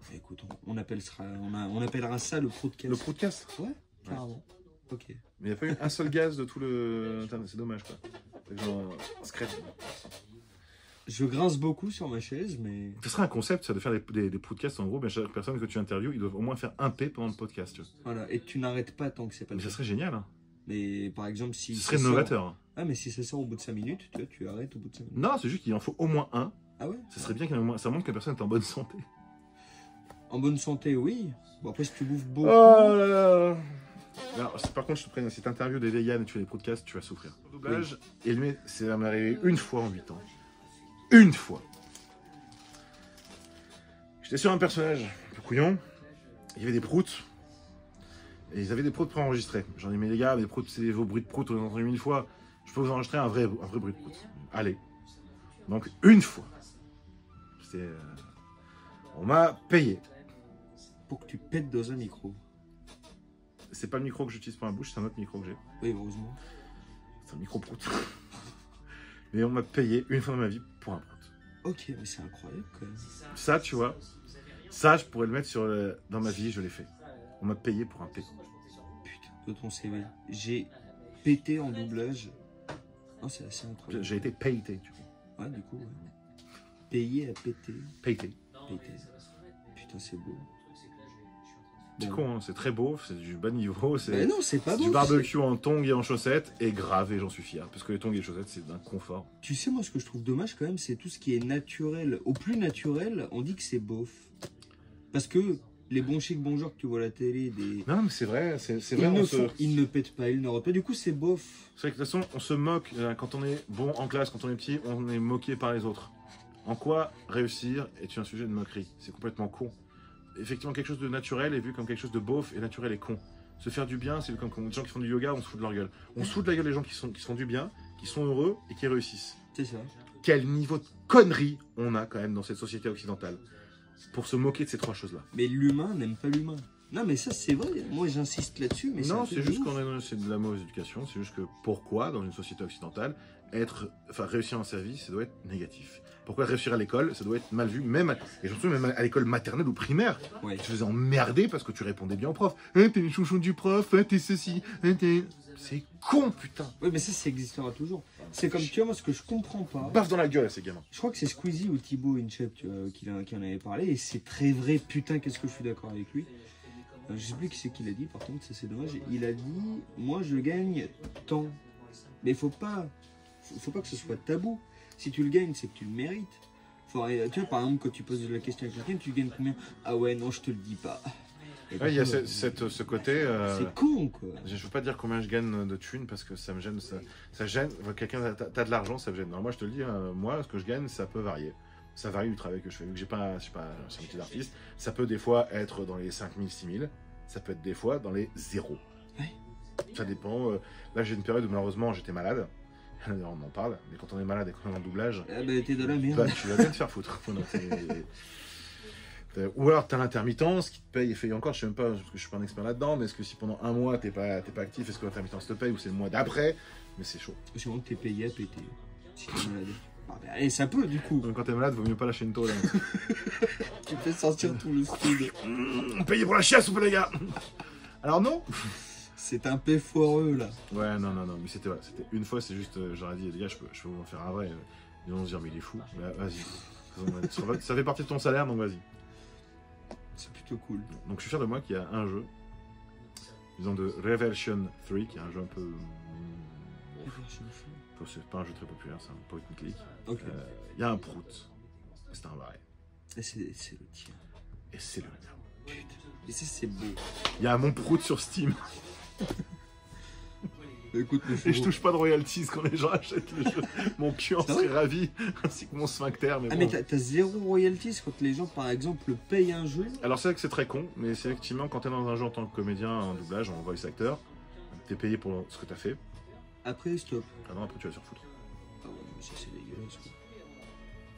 Bah, écoute, on appellera ça le podcast. Le podcast? Ouais, carrément. Ok. Mais il n'y a pas eu un seul gaz de tout le... C'est dommage, quoi. Genre, secret. Je grince beaucoup sur ma chaise, mais... Ce serait un concept, ça, de faire des podcasts. En gros, ben, chaque personne que tu interviews, ils doivent au moins faire un P pendant le podcast. Tu vois. Voilà, et tu n'arrêtes pas tant que c'est pas le Mais ça cas. serait génial. Hein. Mais par exemple, si... Ce serait novateur. Ah, mais si ça sort au bout de 5 minutes, tu vois, tu arrêtes au bout de 5 minutes. Non, c'est juste qu'il en faut au moins un. Ah ouais? Ça serait bien qu'il y en ait au moins... Ça montre que la personne est en bonne santé. En bonne santé, oui. Bon, après, si tu bouffes beaucoup... Oh là là. Alors, par contre, je te préviens, si tu interviews des véganes et tu fais des podcasts, tu vas souffrir. Le doublage, oui. Ça m'est arrivé une fois en 8 ans. Une fois. J'étais sur un personnage un peu couillon, il y avait des proutes, et ils avaient des proutes préenregistrés. J'en ai dit, mais les gars, les proutes, c'est vos bruits de proutes, on les a entendus 1000 fois, je peux vous enregistrer un vrai bruit de proute. Allez. Donc, une fois. On m'a payé. Pour que tu pètes dans un micro. C'est pas le micro que j'utilise pour ma bouche, c'est un autre micro que j'ai. Oui, heureusement. C'est un micro prout. Mais on m'a payé une fois dans ma vie pour un prout. Ok, mais c'est incroyable quand même. Ça, tu vois, ça, je pourrais le mettre dans ma vie, je l'ai fait. On m'a payé pour un P. Putain, de ton CV. J'ai pété en doublage. Non, c'est assez incroyable. J'ai été payé, du coup. Ouais, du coup, ouais. Payé à péter. Payé. Pété. Putain, c'est beau. C'est con, hein, c'est très beau, c'est du bas niveau, c'est non, c'est pas beau. Du barbecue en tongs et en chaussettes, et grave, et j'en suis fier. Parce que les tongs et les chaussettes, c'est d'un confort. Tu sais, moi, ce que je trouve dommage quand même, c'est tout ce qui est naturel. Au plus naturel, on dit que c'est beauf. Parce que les bons chics, bons jours que tu vois à la télé, des... Non, mais c'est vrai, c'est vrai. Ils ne pètent pas, ils ne rotent pas. Du coup, c'est beauf. C'est vrai que de toute façon, on se moque, quand on est bon en classe, quand on est petit, on est moqué par les autres. En quoi réussir est un sujet de moquerie? C'est complètement con. Effectivement, quelque chose de naturel est vu comme quelque chose de beauf, et naturel est con. Se faire du bien, c'est comme les gens qui font du yoga, on se fout de leur gueule. On se fout de la gueule des gens qui font du bien, qui sont heureux et qui réussissent. C'est ça. Quel niveau de connerie on a quand même dans cette société occidentale pour se moquer de ces trois choses-là. Mais l'humain n'aime pas l'humain. Non, mais ça, c'est vrai. Moi, j'insiste là-dessus. Mais non, c'est juste c'est de la mauvaise éducation. C'est juste que pourquoi, dans une société occidentale, réussir en service, ça doit être négatif. Pourquoi réussir à l'école, ça doit être mal vu, même à l'école maternelle ou primaire. Ouais. Tu te faisais emmerder parce que tu répondais bien au prof. Hein, t'es les chouchons du prof, hein, t'es ceci, hein, t'es... C'est con, putain. Oui, mais ça existera toujours. C'est comme, tu vois, moi, ce que je comprends pas... Baffe dans la gueule à ces gamins. Je crois que c'est Squeezie ou Thibaut Inchep qui en avait parlé, et c'est très vrai, putain, qu'est-ce que je suis d'accord avec lui. Je sais plus qui c'est qui l'a dit, par contre, ça c'est dommage. Il a dit, moi, je gagne tant. Mais faut pas que ce soit tabou. Si tu le gagnes, c'est que tu le mérites. Tu vois, par exemple, quand tu poses la question à quelqu'un, tu gagnes combien? Ah ouais, non, je te le dis pas. Ouais, il y a ce côté... C'est con, quoi. Je ne veux pas dire combien je gagne de thunes parce que ça me gêne. Ça gêne. Quelqu'un, t'as de l'argent, ça me gêne. Alors moi, je te le dis, moi, ce que je gagne, ça peut varier. Ça varie du travail que je fais. Vu que je suis pas un métier d'artiste, ça peut des fois être dans les 5000, 6000. Ça peut être des fois dans les 0. Ouais. Ça dépend. Là, j'ai une période où malheureusement, j'étais malade. On en parle. Mais quand on est malade et qu'on est en doublage, ah bah, t'es de la merde. Bah, tu vas bien te faire foutre. Ou alors tu as l'intermittence qui te paye, et encore, je sais même pas, parce que je suis pas un expert là-dedans, mais est-ce que si pendant un mois t'es pas actif, est-ce que l'intermittence te paye ou c'est le mois d'après? Mais c'est chaud. C'est vraiment que t'es payé à péter. Si t'es malade. Et ça peut du coup. Donc quand t'es malade, vaut mieux pas lâcher une tôle. Tu fais sortir tout le stud. Payé pour la chiasse ou pas les gars? Alors non. C'est un paix foireux là. Ouais, non, mais c'était une fois, c'est juste, j'aurais dit, les gars, je peux vous en faire un vrai. Ils vont se dire, mais il est fou. Bah, vas-y. Ça fait partie de ton salaire, donc vas-y. C'est plutôt cool. Donc je suis fier de moi qu'il y a un jeu, disons de Reversion 3, qui est un jeu un peu... C'est pas un jeu très populaire, c'est un point and click. Ok. Il y a un prout. C'est un vrai. Et c'est le tien. Et c'est le mien. Putain. Et ça, c'est beau. Il y a mon prout sur Steam. Écoute, et je touche pas de royalties quand les gens achètent le jeu. Mon cul en serait ravi, ainsi que mon sphincter. Mais bon. Mais t'as zéro royalties quand les gens, par exemple, payent un jeu? Alors c'est vrai que c'est très con, mais c'est effectivement quand t'es dans un jeu en tant que comédien, en doublage, en voice actor, t'es payé pour ce que t'as fait. Après, stop. Ah non, après tu vas se refoutre. Ah ouais, mais ça c'est dégueulasse quoi.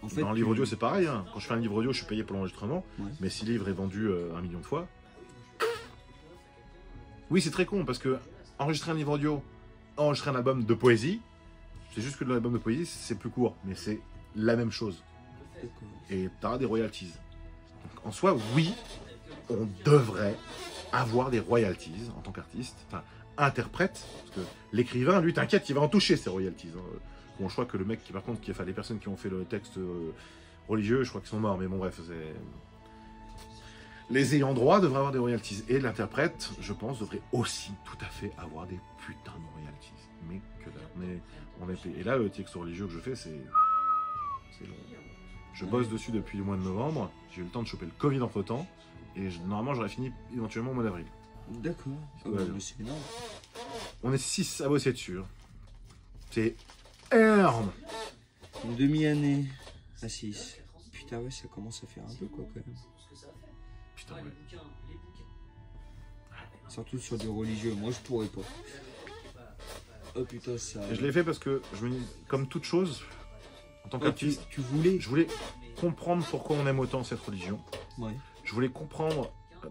En fait, dans un livre audio, c'est pareil. Hein. Quand je fais un livre audio, je suis payé pour l'enregistrement. Ouais. Mais si le livre est vendu 1 million de fois... Oui, c'est très con, parce que enregistrer un livre audio, enregistrer un album de poésie, c'est juste que l'album de poésie, c'est plus court. Mais c'est la même chose. Et tu auras des royalties. Donc, en soi, oui, on devrait avoir des royalties en tant qu'artiste. Enfin, interprète, parce que l'écrivain, lui, t'inquiète, il va en toucher ces royalties. Hein. Bon, je crois que le mec, par contre, les personnes qui ont fait le texte religieux, je crois qu'ils sont morts, mais bon, bref, c'est... Les ayants droit devraient avoir des royalties. Et l'interprète, je pense, devrait aussi tout à fait avoir des putains de royalties. Mais que là, on est payé. Et là, le texte religieux que je fais, c'est long. Je bosse dessus depuis le mois de novembre. J'ai eu le temps de choper le Covid entre-temps. Et normalement, j'aurais fini éventuellement au mois d'avril. D'accord. Ouais, c'est énorme. On est 6 à bosser dessus. C'est énorme. Une demi-année à 6. Putain, ouais, ça commence à faire un peu quoi quand même. Putain, ouais. Surtout sur du religieux. Moi, je pourrais pas. Oh putain, ça... Et je l'ai fait parce que, je me dis, comme toute chose, en tant qu'artiste, tu voulais... Je voulais comprendre pourquoi on aime autant cette religion. Ouais. Je voulais comprendre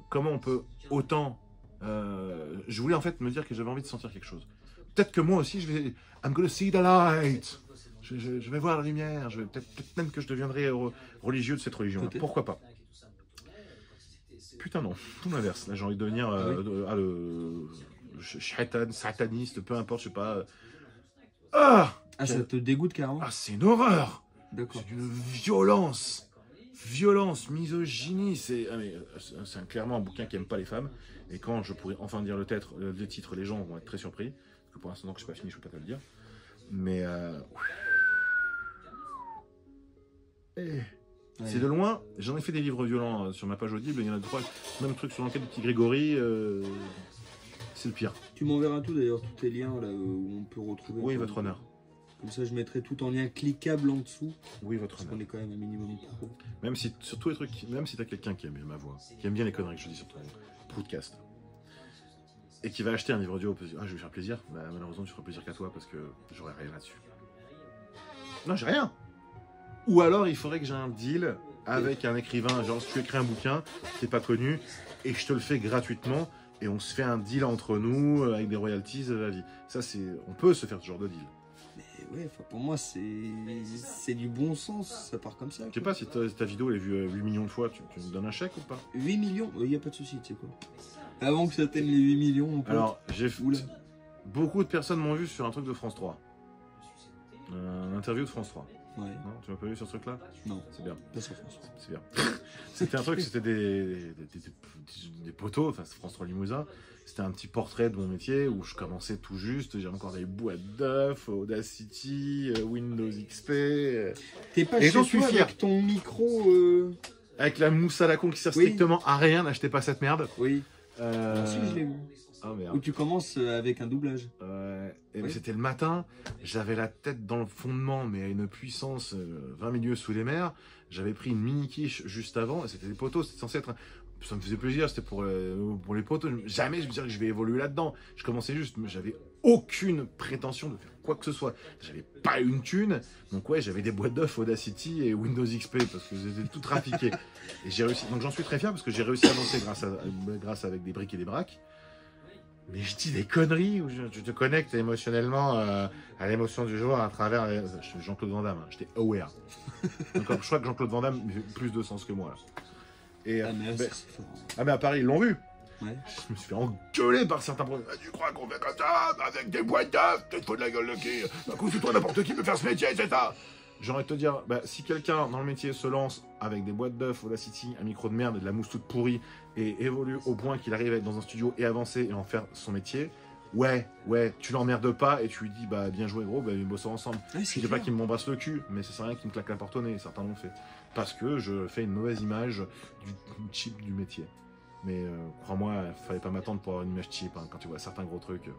comment on peut autant... je voulais en fait me dire que j'avais envie de sentir quelque chose. Peut-être que moi aussi, je vais... I'm gonna see the light. Je vais voir la lumière. Peut-être même que je deviendrai religieux de cette religion. Pourquoi pas? Putain non, tout l'inverse. Là j'ai envie de devenir le sataniste, peu importe, je sais pas. Ah, ça te dégoûte carrément? Ah, c'est une horreur. D'accord. C'est une violence, misogynie. C'est clairement un bouquin qui aime pas les femmes. Et quand je pourrais enfin dire le titre, les gens vont être très surpris. Parce que pour l'instant, que je suis pas fini, je peux pas te le dire. Mais c'est de loin, j'en ai fait des livres violents sur ma page Audible, il y en a 3, même truc sur l'enquête du petit Grégory, c'est le pire. Tu m'enverras tout d'ailleurs, tous tes liens là où on peut retrouver. Oui, votre honneur. Comme ça je mettrai tout en lien cliquable en dessous. Oui, votre honneur. On est quand même un minimum pro. Même si, sur tous les trucs, même si t'as quelqu'un qui aime bien ma voix, qui aime bien les conneries que je dis sur ton podcast, et qui va acheter un livre audio, ah je vais faire plaisir, bah, malheureusement tu feras plaisir qu'à toi parce que j'aurai rien là-dessus. Non, j'ai rien. Ou alors, il faudrait que j'ai un deal avec un écrivain. Genre, si tu écris un bouquin, t'es pas connu, et je te le fais gratuitement, et on se fait un deal entre nous, avec des royalties à la vie. Ça, on peut se faire ce genre de deal. Mais ouais, pour moi, c'est du bon sens, ça part comme ça. Je sais pas si ta vidéo elle est vue 8 millions de fois, tu me donnes un chèque ou pas? 8 millions? Il n'y a pas de souci, tu sais quoi. Avant que ça atteigne les 8 millions, alors, beaucoup de personnes m'ont vu sur un truc de France 3. Une interview de France 3. Ouais. Non, tu m'as pas vu sur ce truc-là? Non. C'est bien. Pas sur France 3. C'est bien. C'était un truc, c'était des poteaux, enfin France 3 Limousin. C'était un petit portrait de mon métier où je commençais tout juste. J'ai encore des boîtes d'œufs, Audacity, Windows XP. T'es pas chez toi avec ton micro avec la mousse à la con qui sert strictement à rien, n'achetez pas cette merde. Oui. Si, je l'ai vu. Oh, merde. Où tu commences avec un doublage. Et c'était le matin, j'avais la tête dans le fondement, mais à une puissance 20 milieux sous les mers. J'avais pris une mini quiche juste avant, et c'était des poteaux, c'était censé être... Ça me faisait plaisir, c'était pour les poteaux. Jamais je me disais que je vais évoluer là-dedans. Je commençais juste, mais j'avais aucune prétention de faire quoi que ce soit. J'avais pas une thune, donc ouais, j'avais des boîtes d'œufs Audacity et Windows XP parce que j'étais tout trafiqué. Et j'ai réussi, donc j'en suis très fier parce que j'ai réussi à lancer grâce avec des briques et des braques. Mais je dis des conneries où tu te connectes émotionnellement à l'émotion du joueur à travers Jean-Claude Van Damme. J'étais aware. Donc, je crois que Jean-Claude Van Damme fait plus de sens que moi. Là. Et, mais à Paris, ils l'ont vu. Ouais. Je me suis fait engueuler par certains problèmes. Ah, tu crois qu'on fait comme ça, avec des boîtes d'œufs, tu te fous de la gueule de qui? À cause de toi, n'importe qui peut faire ce métier, c'est ça? J'ai envie de te dire, si quelqu'un dans le métier se lance avec des boîtes d'œufs, Audacity, un micro de merde et de la mousse toute pourrie et évolue au point qu'il arrive à être dans un studio et avancer et en faire son métier, ouais, tu l'emmerdes pas et tu lui dis, bien joué gros, ils bossent ensemble. Ouais, je dis pas qu'il m'embrasse le cul, mais ça sert à rien qu'il me claque la porte au nez, certains l'ont fait. Parce que je fais une mauvaise image du cheap du métier. Mais crois-moi, il fallait pas m'attendre pour avoir une image cheap hein, quand tu vois certains gros trucs.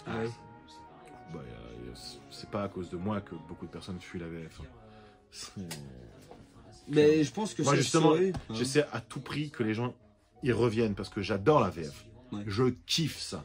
Ah ouais. C'est pas à cause de moi que beaucoup de personnes fuient la VF. Mais je pense que moi justement, j'essaie à tout prix que les gens y reviennent parce que j'adore la VF. Ouais. Je kiffe ça.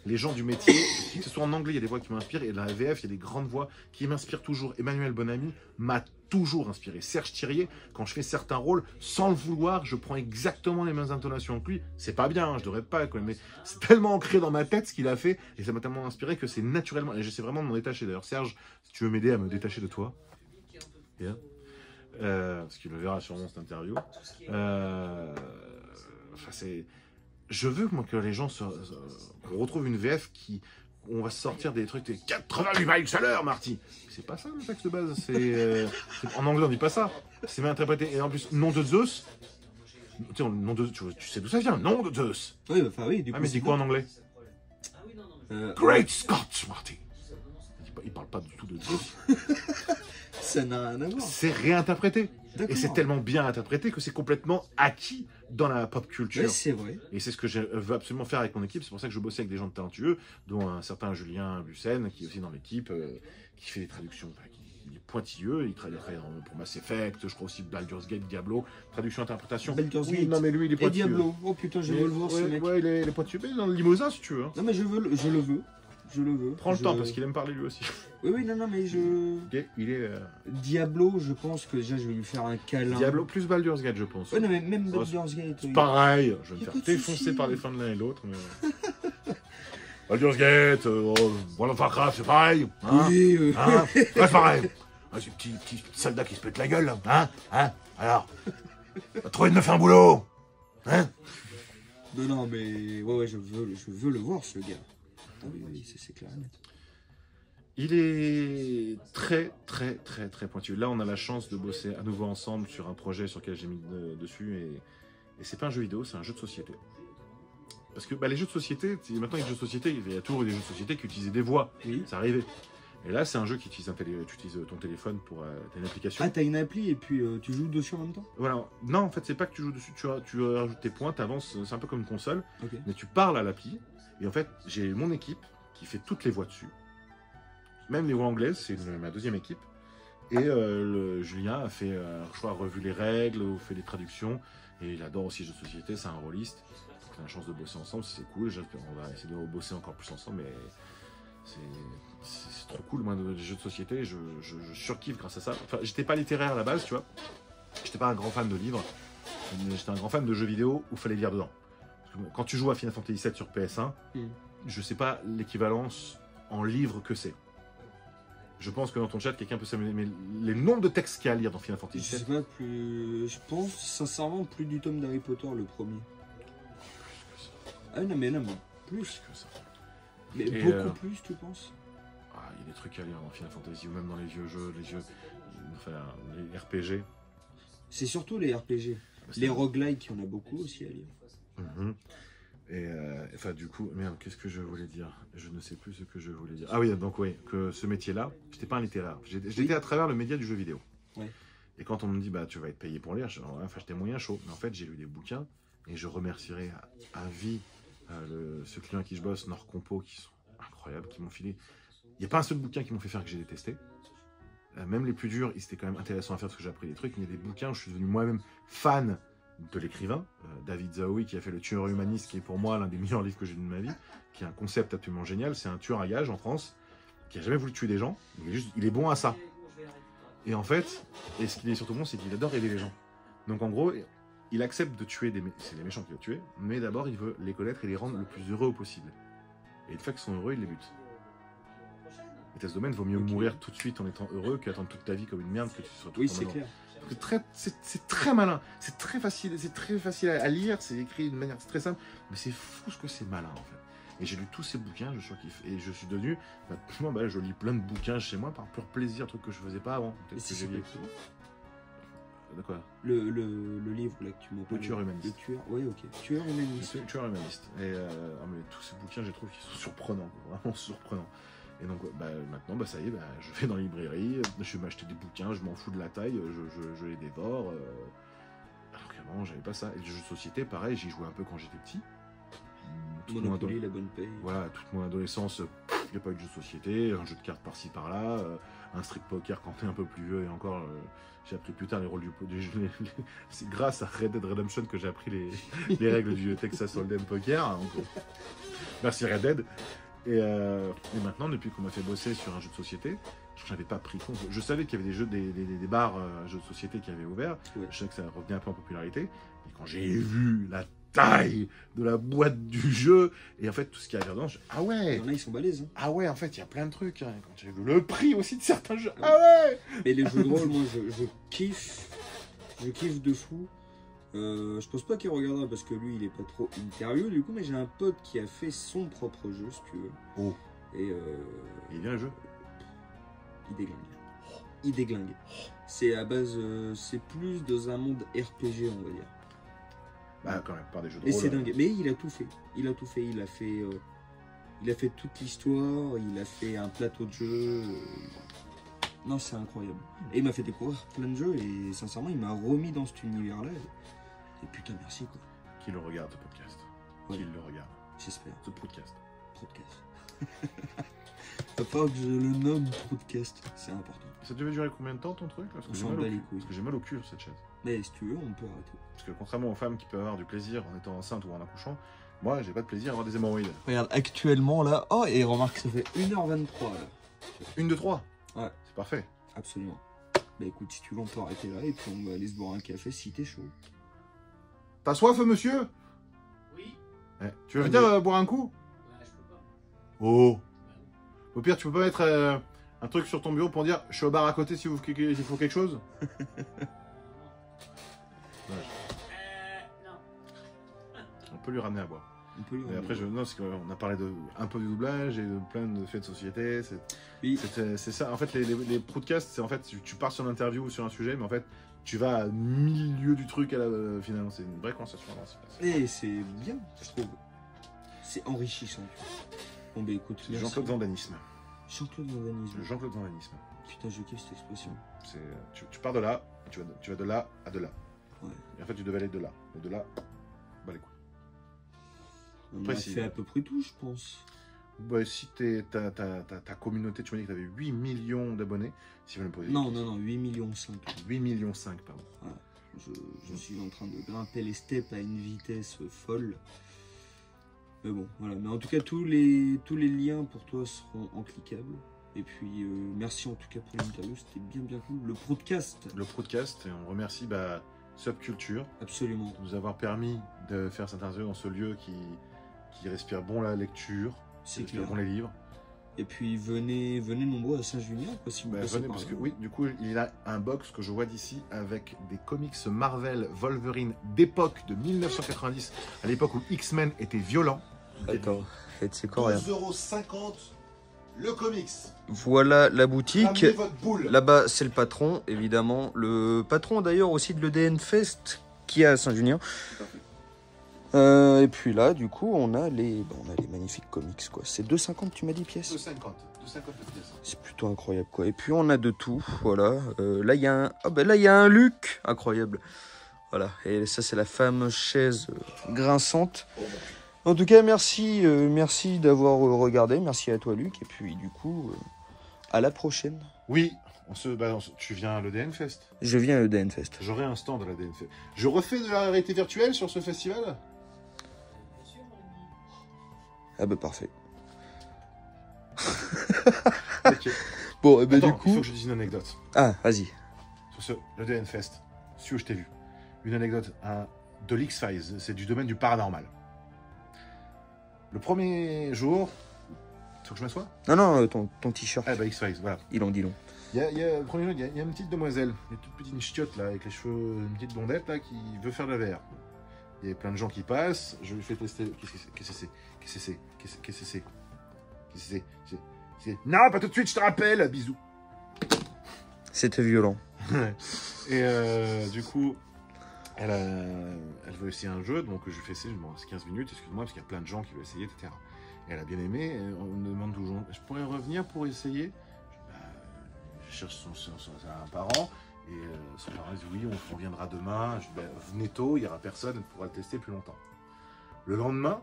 Les gens du métier, que ce soit en anglais, il y a des voix qui m'inspirent et dans la VF, il y a des grandes voix qui m'inspirent toujours. Emmanuel Bonamy m'a toujours inspiré. Serge Thirier, quand je fais certains rôles, sans le vouloir, je prends exactement les mêmes intonations que lui. C'est pas bien, hein, je devrais pas, quoi, mais c'est tellement ancré dans ma tête ce qu'il a fait et ça m'a tellement inspiré que c'est naturellement. Et j'essaie vraiment de m'en détacher. D'ailleurs, Serge, si tu veux m'aider à me détacher de toi, yeah. Parce qu'il le verra sûrement cette interview. Je veux moi, que les gens qu'on retrouve une VF on va sortir des trucs de 88 miles à l'heure, Marty. C'est pas ça le texte de base. En anglais, on dit pas ça. C'est mal interprété. Et en plus, nom de Zeus. Tu sais d'où ça vient, nom de Zeus. Oui, du coup. Mais c'est quoi en anglais? Great Scott, Marty. Il parle pas du tout de Zeus. Ça n'a rien à voir. C'est réinterprété. Et c'est tellement bien interprété que c'est complètement acquis dans la pop culture. Ouais, c'est vrai. Et c'est ce que je veux absolument faire avec mon équipe. C'est pour ça que je bossais avec des gens de talentueux, dont un certain Julien Bussen, qui est aussi dans l'équipe, qui fait des traductions. Il est pointilleux, il travaille pour Mass Effect, je crois aussi Baldur's Gate, Diablo, traduction, interprétation. Baldur's Gate. Non mais lui, il est pointilleux. Et Diablo. Oh putain, je veux le voir, ce mec. Ouais, il est pointilleux. Mais dans le Limousin, si tu veux. Hein. Non mais je le veux. Prends le temps, parce qu'il aime parler lui aussi. Oui, non, mais il est... Diablo, je pense que déjà, je vais lui faire un câlin. Diablo plus Baldur's Gate, je pense. Ouais, non, mais même Baldur's Gate. C'est pareil, je vais me faire défoncer par les fans de l'un et l'autre. Mais... Baldur's Gate, World of Warcraft, c'est pareil. Hein, oui. Hein, ouais, pareil. Ah, c'est petit soldat qui se pète la gueule, là. Hein alors, t'as trouvé de me faire un boulot. Hein? Non, mais... Ouais, je veux le voir, ce gars. Ah oui, c'est clair. Il est très pointu. Là, on a la chance de bosser à nouveau ensemble sur un projet sur lequel j'ai mis dessus. Et c'est pas un jeu vidéo, c'est un jeu de société. Parce que les jeux de société, maintenant, les jeux de société, il y a toujours eu des jeux de société qui utilisaient des voix. Oui. Ça arrivait. Et là, c'est un jeu qui utilise tu utilises ton téléphone pour t'as une application. Ah, t'as une appli et puis tu joues dessus en même temps? Voilà. Non, en fait, c'est pas que tu joues dessus. Tu rajoutes tes points, t'avances. C'est un peu comme une console. Okay. Mais tu parles à l'appli. Et en fait, j'ai mon équipe qui fait toutes les voix dessus. Même les voix anglaises, c'est ma deuxième équipe. Et Julien a fait, je crois, revu les règles, ou fait des traductions. Et il adore aussi les jeux de société, c'est un rôliste. Donc on a la chance de bosser ensemble, c'est cool. On va essayer de bosser encore plus ensemble, mais c'est trop cool, moi, les jeux de société. Je surkiffe grâce à ça. Enfin, j'étais pas littéraire à la base, tu vois. J'étais pas un grand fan de livres. J'étais un grand fan de jeux vidéo où il fallait lire dedans. Quand tu joues à Final Fantasy VII sur PS1, je sais pas l'équivalence en livre que c'est. Je pense que dans ton chat, quelqu'un peut s'amuser, mais les nombres de textes qu'il y a à lire dans Final Fantasy VII... Je sais pas, je pense sincèrement plus du tome d'Harry Potter, le premier. Plus que ça. Ah non, mais plus que ça. Mais beaucoup plus, tu penses? Ah, il y a des trucs à lire dans Final Fantasy, ou même dans les vieux jeux, les RPG. C'est surtout les RPG. Les roguelikes, il y en a beaucoup aussi à lire. Et enfin, du coup, merde, qu'est-ce que je voulais dire? Je ne sais plus ce que je voulais dire. Ah oui, donc oui, que ce métier-là, j'étais pas un littéraire. J'étais à travers le média du jeu vidéo. Ouais. Et quand on me dit, tu vas être payé pour lire, j'étais moyen chaud. Mais en fait, j'ai lu des bouquins et je remercierai à vie ce client à qui je bosse, Nord Compo, qui sont incroyables, qui m'ont filé. Il n'y a pas un seul bouquin qui m'ont fait faire que j'ai détesté. Même les plus durs, c'était quand même intéressant à faire parce que j'ai appris des trucs. Mais il y a des bouquins où je suis devenu moi-même fan de l'écrivain, David Zaoui, qui a fait Le Tueur humaniste, qui est pour moi l'un des meilleurs livres que j'ai lu de ma vie, qui est un concept absolument génial. C'est un tueur à gages en France, qui a jamais voulu tuer des gens. Il est bon à ça. Et en fait, et ce qu'il est surtout bon, c'est qu'il adore aider les gens. Donc en gros, il accepte de tuer c'est les méchants qu'il va tuer, mais d'abord il veut les connaître et les rendre le plus heureux possible. Et une fois qu'ils sont heureux, il les bute. Et dans ce domaine, il vaut mieux mourir tout de suite en étant heureux qu'attendre toute ta vie comme une merde que tu sois tout Oui, c'est clair. C'est très malin, c'est très facile à lire, c'est écrit de manière très simple, mais c'est fou ce que c'est malin en fait. Et j'ai lu tous ces bouquins, je surkiffe. Et je suis devenu, maintenant, je lis plein de bouquins chez moi par pur plaisir, truc que je faisais pas avant. Et Que j'ai lu. De quoi? Le livre là que tu m'as Le tueur humaniste. Le tueur, ouais, ok. Tueur humaniste. Le tueur humaniste. Et mais tous ces bouquins, je trouve qu'ils sont surprenants, quoi, vraiment surprenants. Et donc maintenant, ça y est, je vais dans la librairie, je vais m'acheter des bouquins, je m'en fous de la taille, je les dévore. Alors qu'avant, j'avais pas ça. Et les jeux de société, pareil, j'y jouais un peu quand j'étais petit. Monopoly, la bonne paye. Voilà, toute mon adolescence, il n'y a pas eu de jeu de société, un jeu de cartes par-ci par-là, un street poker quand t'es un peu plus vieux, et encore, j'ai appris plus tard les rôles du jeu. C'est grâce à Red Dead Redemption que j'ai appris les règles du Texas Hold'em Poker. Donc, merci Red Dead. Et maintenant, depuis qu'on m'a fait bosser sur un jeu de société, je n'avais pas pris compte. Je savais qu'il y avait des bars jeux de société qui avaient ouvert. Ouais. Je savais que ça revenait un peu en popularité. Et quand j'ai vu la taille de la boîte du jeu, et en fait, tout ce qu'il y a dedans, ah ouais! Il y en a, ils sont balèzes. Hein. Ah ouais, en fait, il y a plein de trucs. Hein. Quand j'ai vu le prix aussi de certains jeux, ah ouais! Mais les jeux de rôle, moi, je kiffe. Je kiffe de fou. Je pense pas qu'il regardera parce que lui il est pas trop interview du coup, mais j'ai un pote qui a fait son propre jeu si tu veux. Oh. Et il est bien le jeu. Il déglingue. Il déglingue. C'est à base, c'est plus dans un monde RPG on va dire. Bah quand même, par des jeux de rôle. Et c'est dingue. Mais il a tout fait. Il a tout fait. Il a fait toute l'histoire. Il a fait un plateau de jeu. Non, c'est incroyable. Et il m'a fait découvrir plein de jeux et sincèrement, il m'a remis dans cet univers-là. Et putain, merci quoi. Qui le regarde ce podcast. Ouais. Qui le regarde. J'espère. Ce podcast. Va falloir que je le nomme podcast, c'est important. Ça devait durer combien de temps ton truc là? Parce que j'ai mal au cul sur cette chaise. Mais si tu veux, on peut arrêter. Parce que contrairement aux femmes qui peuvent avoir du plaisir en étant enceinte ou en accouchant, moi j'ai pas de plaisir à avoir des hémorroïdes. Regarde, actuellement là, oh et remarque, ça fait 1h23 là. 1, 2, 3 Ouais. C'est parfait. Absolument. Bah écoute, si tu veux, on peut arrêter là et puis on va aller se boire un café si t'es chaud. T'as soif, monsieur? Oui. Ouais. Tu veux venir boire un coup? Ouais, je peux pas. Oh. Au pire, tu peux pas mettre un truc sur ton bureau pour dire je suis au bar à côté s'il faut quelque chose? Non. On peut lui ramener à boire. Et après, non, parce qu'on a parlé un peu du doublage et de plein de faits de société. C'est ça. En fait, les podcasts, c'est en fait, tu pars sur l'interview ou sur un sujet, mais en fait, tu vas au milieu du truc finalement. C'est une vraie conversation. Et c'est bien, je trouve. C'est enrichissant. Bon, bah écoute, Jean-Claude Vandanisme. Jean-Claude Vandanisme. Jean-Claude Vandanisme. Putain, je kiffe cette expression. Tu pars de là, tu vas de là à de là. Ouais. Et en fait, tu devais aller de là. Et de là, bah les couilles. On a fait à peu près tout, je pense. Bah, si ta communauté, tu m'as dit que tu avais 8 millions d'abonnés. Si vous me posez non, 8 millions 5. 8 millions 5, pardon. Ouais. Je suis en train de grimper les steps à une vitesse folle. Mais bon, voilà. Mais en tout cas, tous les liens pour toi seront enclickables. Et puis, merci en tout cas pour l'interview. C'était bien cool. Le podcast. Le podcast. Et on remercie Subculture. Absolument. De nous avoir permis de faire cette interview dans ce lieu qui respire bon la lecture, qui respire bon les livres. Et puis venez nombreux à Saint-Julien, si vous venez, parce que oui, du coup, il a un box que je vois d'ici avec des comics Marvel Wolverine d'époque de 1990, à l'époque où X-Men était violent. Attends, c'est quoi? 2,50 € le comics. Voilà la boutique. Là-bas, c'est le patron, évidemment. Le patron d'ailleurs aussi de l'EDN Fest qui est à Saint-Julien. Et puis là, du coup, on a les magnifiques comics, quoi. C'est 2,50, tu m'as dit, pièce? 2,50 pièce. C'est plutôt incroyable, quoi. Et puis, on a de tout, voilà. Là, il y a un Luc, incroyable. Voilà, et ça, c'est la fameuse chaise grinçante. En tout cas, merci d'avoir regardé. Merci à toi, Luc. Et puis, du coup, à la prochaine. Oui, tu viens à l'EDN Fest. Je viens à l'EDN Fest. J'aurai un stand à l'EDN Fest. Je refais de la réalité virtuelle sur ce festival? Ah bah parfait. Bon, et ben Attends, du coup... il faut que je dise une anecdote. Ah, vas-y. Sur le DN Fest, celui où je t'ai vu. Une anecdote de l'X-Files, c'est du domaine du paranormal. Le premier jour... Tu veux que je m'assoie? Non, ton t-shirt. Ah bah X-Files, voilà. Il en dit long. Le premier jour, il y a une petite demoiselle, une toute petite chiotte là, avec les cheveux, une petite blondette là, qui veut faire de la VR. Il y a plein de gens qui passent, je lui fais tester. Qu'est-ce que c'est? Non, pas tout de suite, je te rappelle, bisous. C'était violent. Et du coup, elle veut essayer un jeu, donc je lui fais essayer, je me reste 15 minutes, excuse-moi, parce qu'il y a plein de gens qui veulent essayer, etc. Et elle a bien aimé, et on me demande toujours, je pourrais revenir pour essayer? Je cherche un parent, et son parent dit oui, on reviendra demain. Je dis, venez tôt, il n'y aura personne, on pourra le tester plus longtemps. Le lendemain,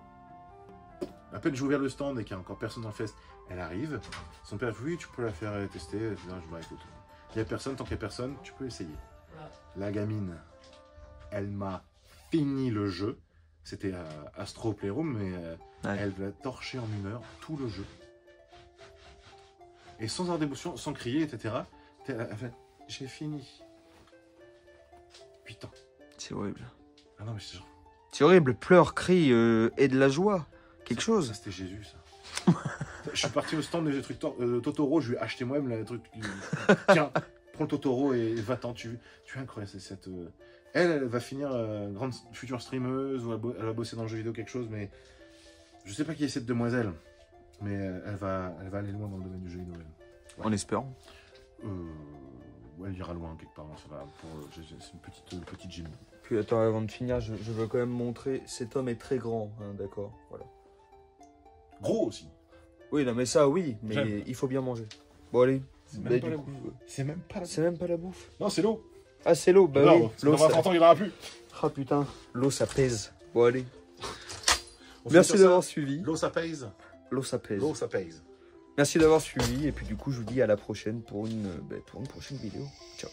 à peine j'ai ouvert le stand et qu'il n'y a encore personne dans le fest, elle arrive, son père dit oui, tu peux la faire tester. Je dis, non, écoute, il n'y a personne, tant qu'il n'y a personne, tu peux essayer. La gamine, elle m'a fini le jeu, c'était Astro Playroom, mais elle l'a torché en 1 heure, tout le jeu. Et sans avoir d'émotion, sans crier, etc. Elle fait, j'ai fini. 8 ans. C'est horrible. Ah non, mais c'est genre... C'est horrible, pleurs, cris et de la joie. Quelque chose. Ça, c'était Jésus, ça. Je suis parti au stand des trucs Totoro, je lui ai acheté moi-même le truc. Tiens, prends le Totoro et va-t'en. Tu es incroyable. Elle va finir grande future streameuse, ou elle va bosser dans le jeu vidéo quelque chose, mais je sais pas qui est cette demoiselle. Mais elle va aller loin dans le domaine du jeu vidéo. Ouais. En espérant. Ouais, elle ira loin quelque part. Ça va c'est une petite génie. Puis attends, avant de finir, je veux quand même montrer. Cet homme est très grand, hein, d'accord. Voilà. Gros aussi. Oui, non, mais ça, oui, mais il faut bien manger. Bon, allez. C'est même pas la bouffe. C'est même pas la bouffe. Non, c'est l'eau. Ah, c'est l'eau. Bah oui. L'eau, ça... 30 ans, il n'y en aura plus. Ah putain, l'eau, ça pèse. Bon, allez. Merci d'avoir suivi. L'eau, ça pèse. L'eau, ça pèse. L'eau, ça pèse. Merci d'avoir suivi. Et puis, du coup, je vous dis à la prochaine pour une prochaine vidéo. Ciao.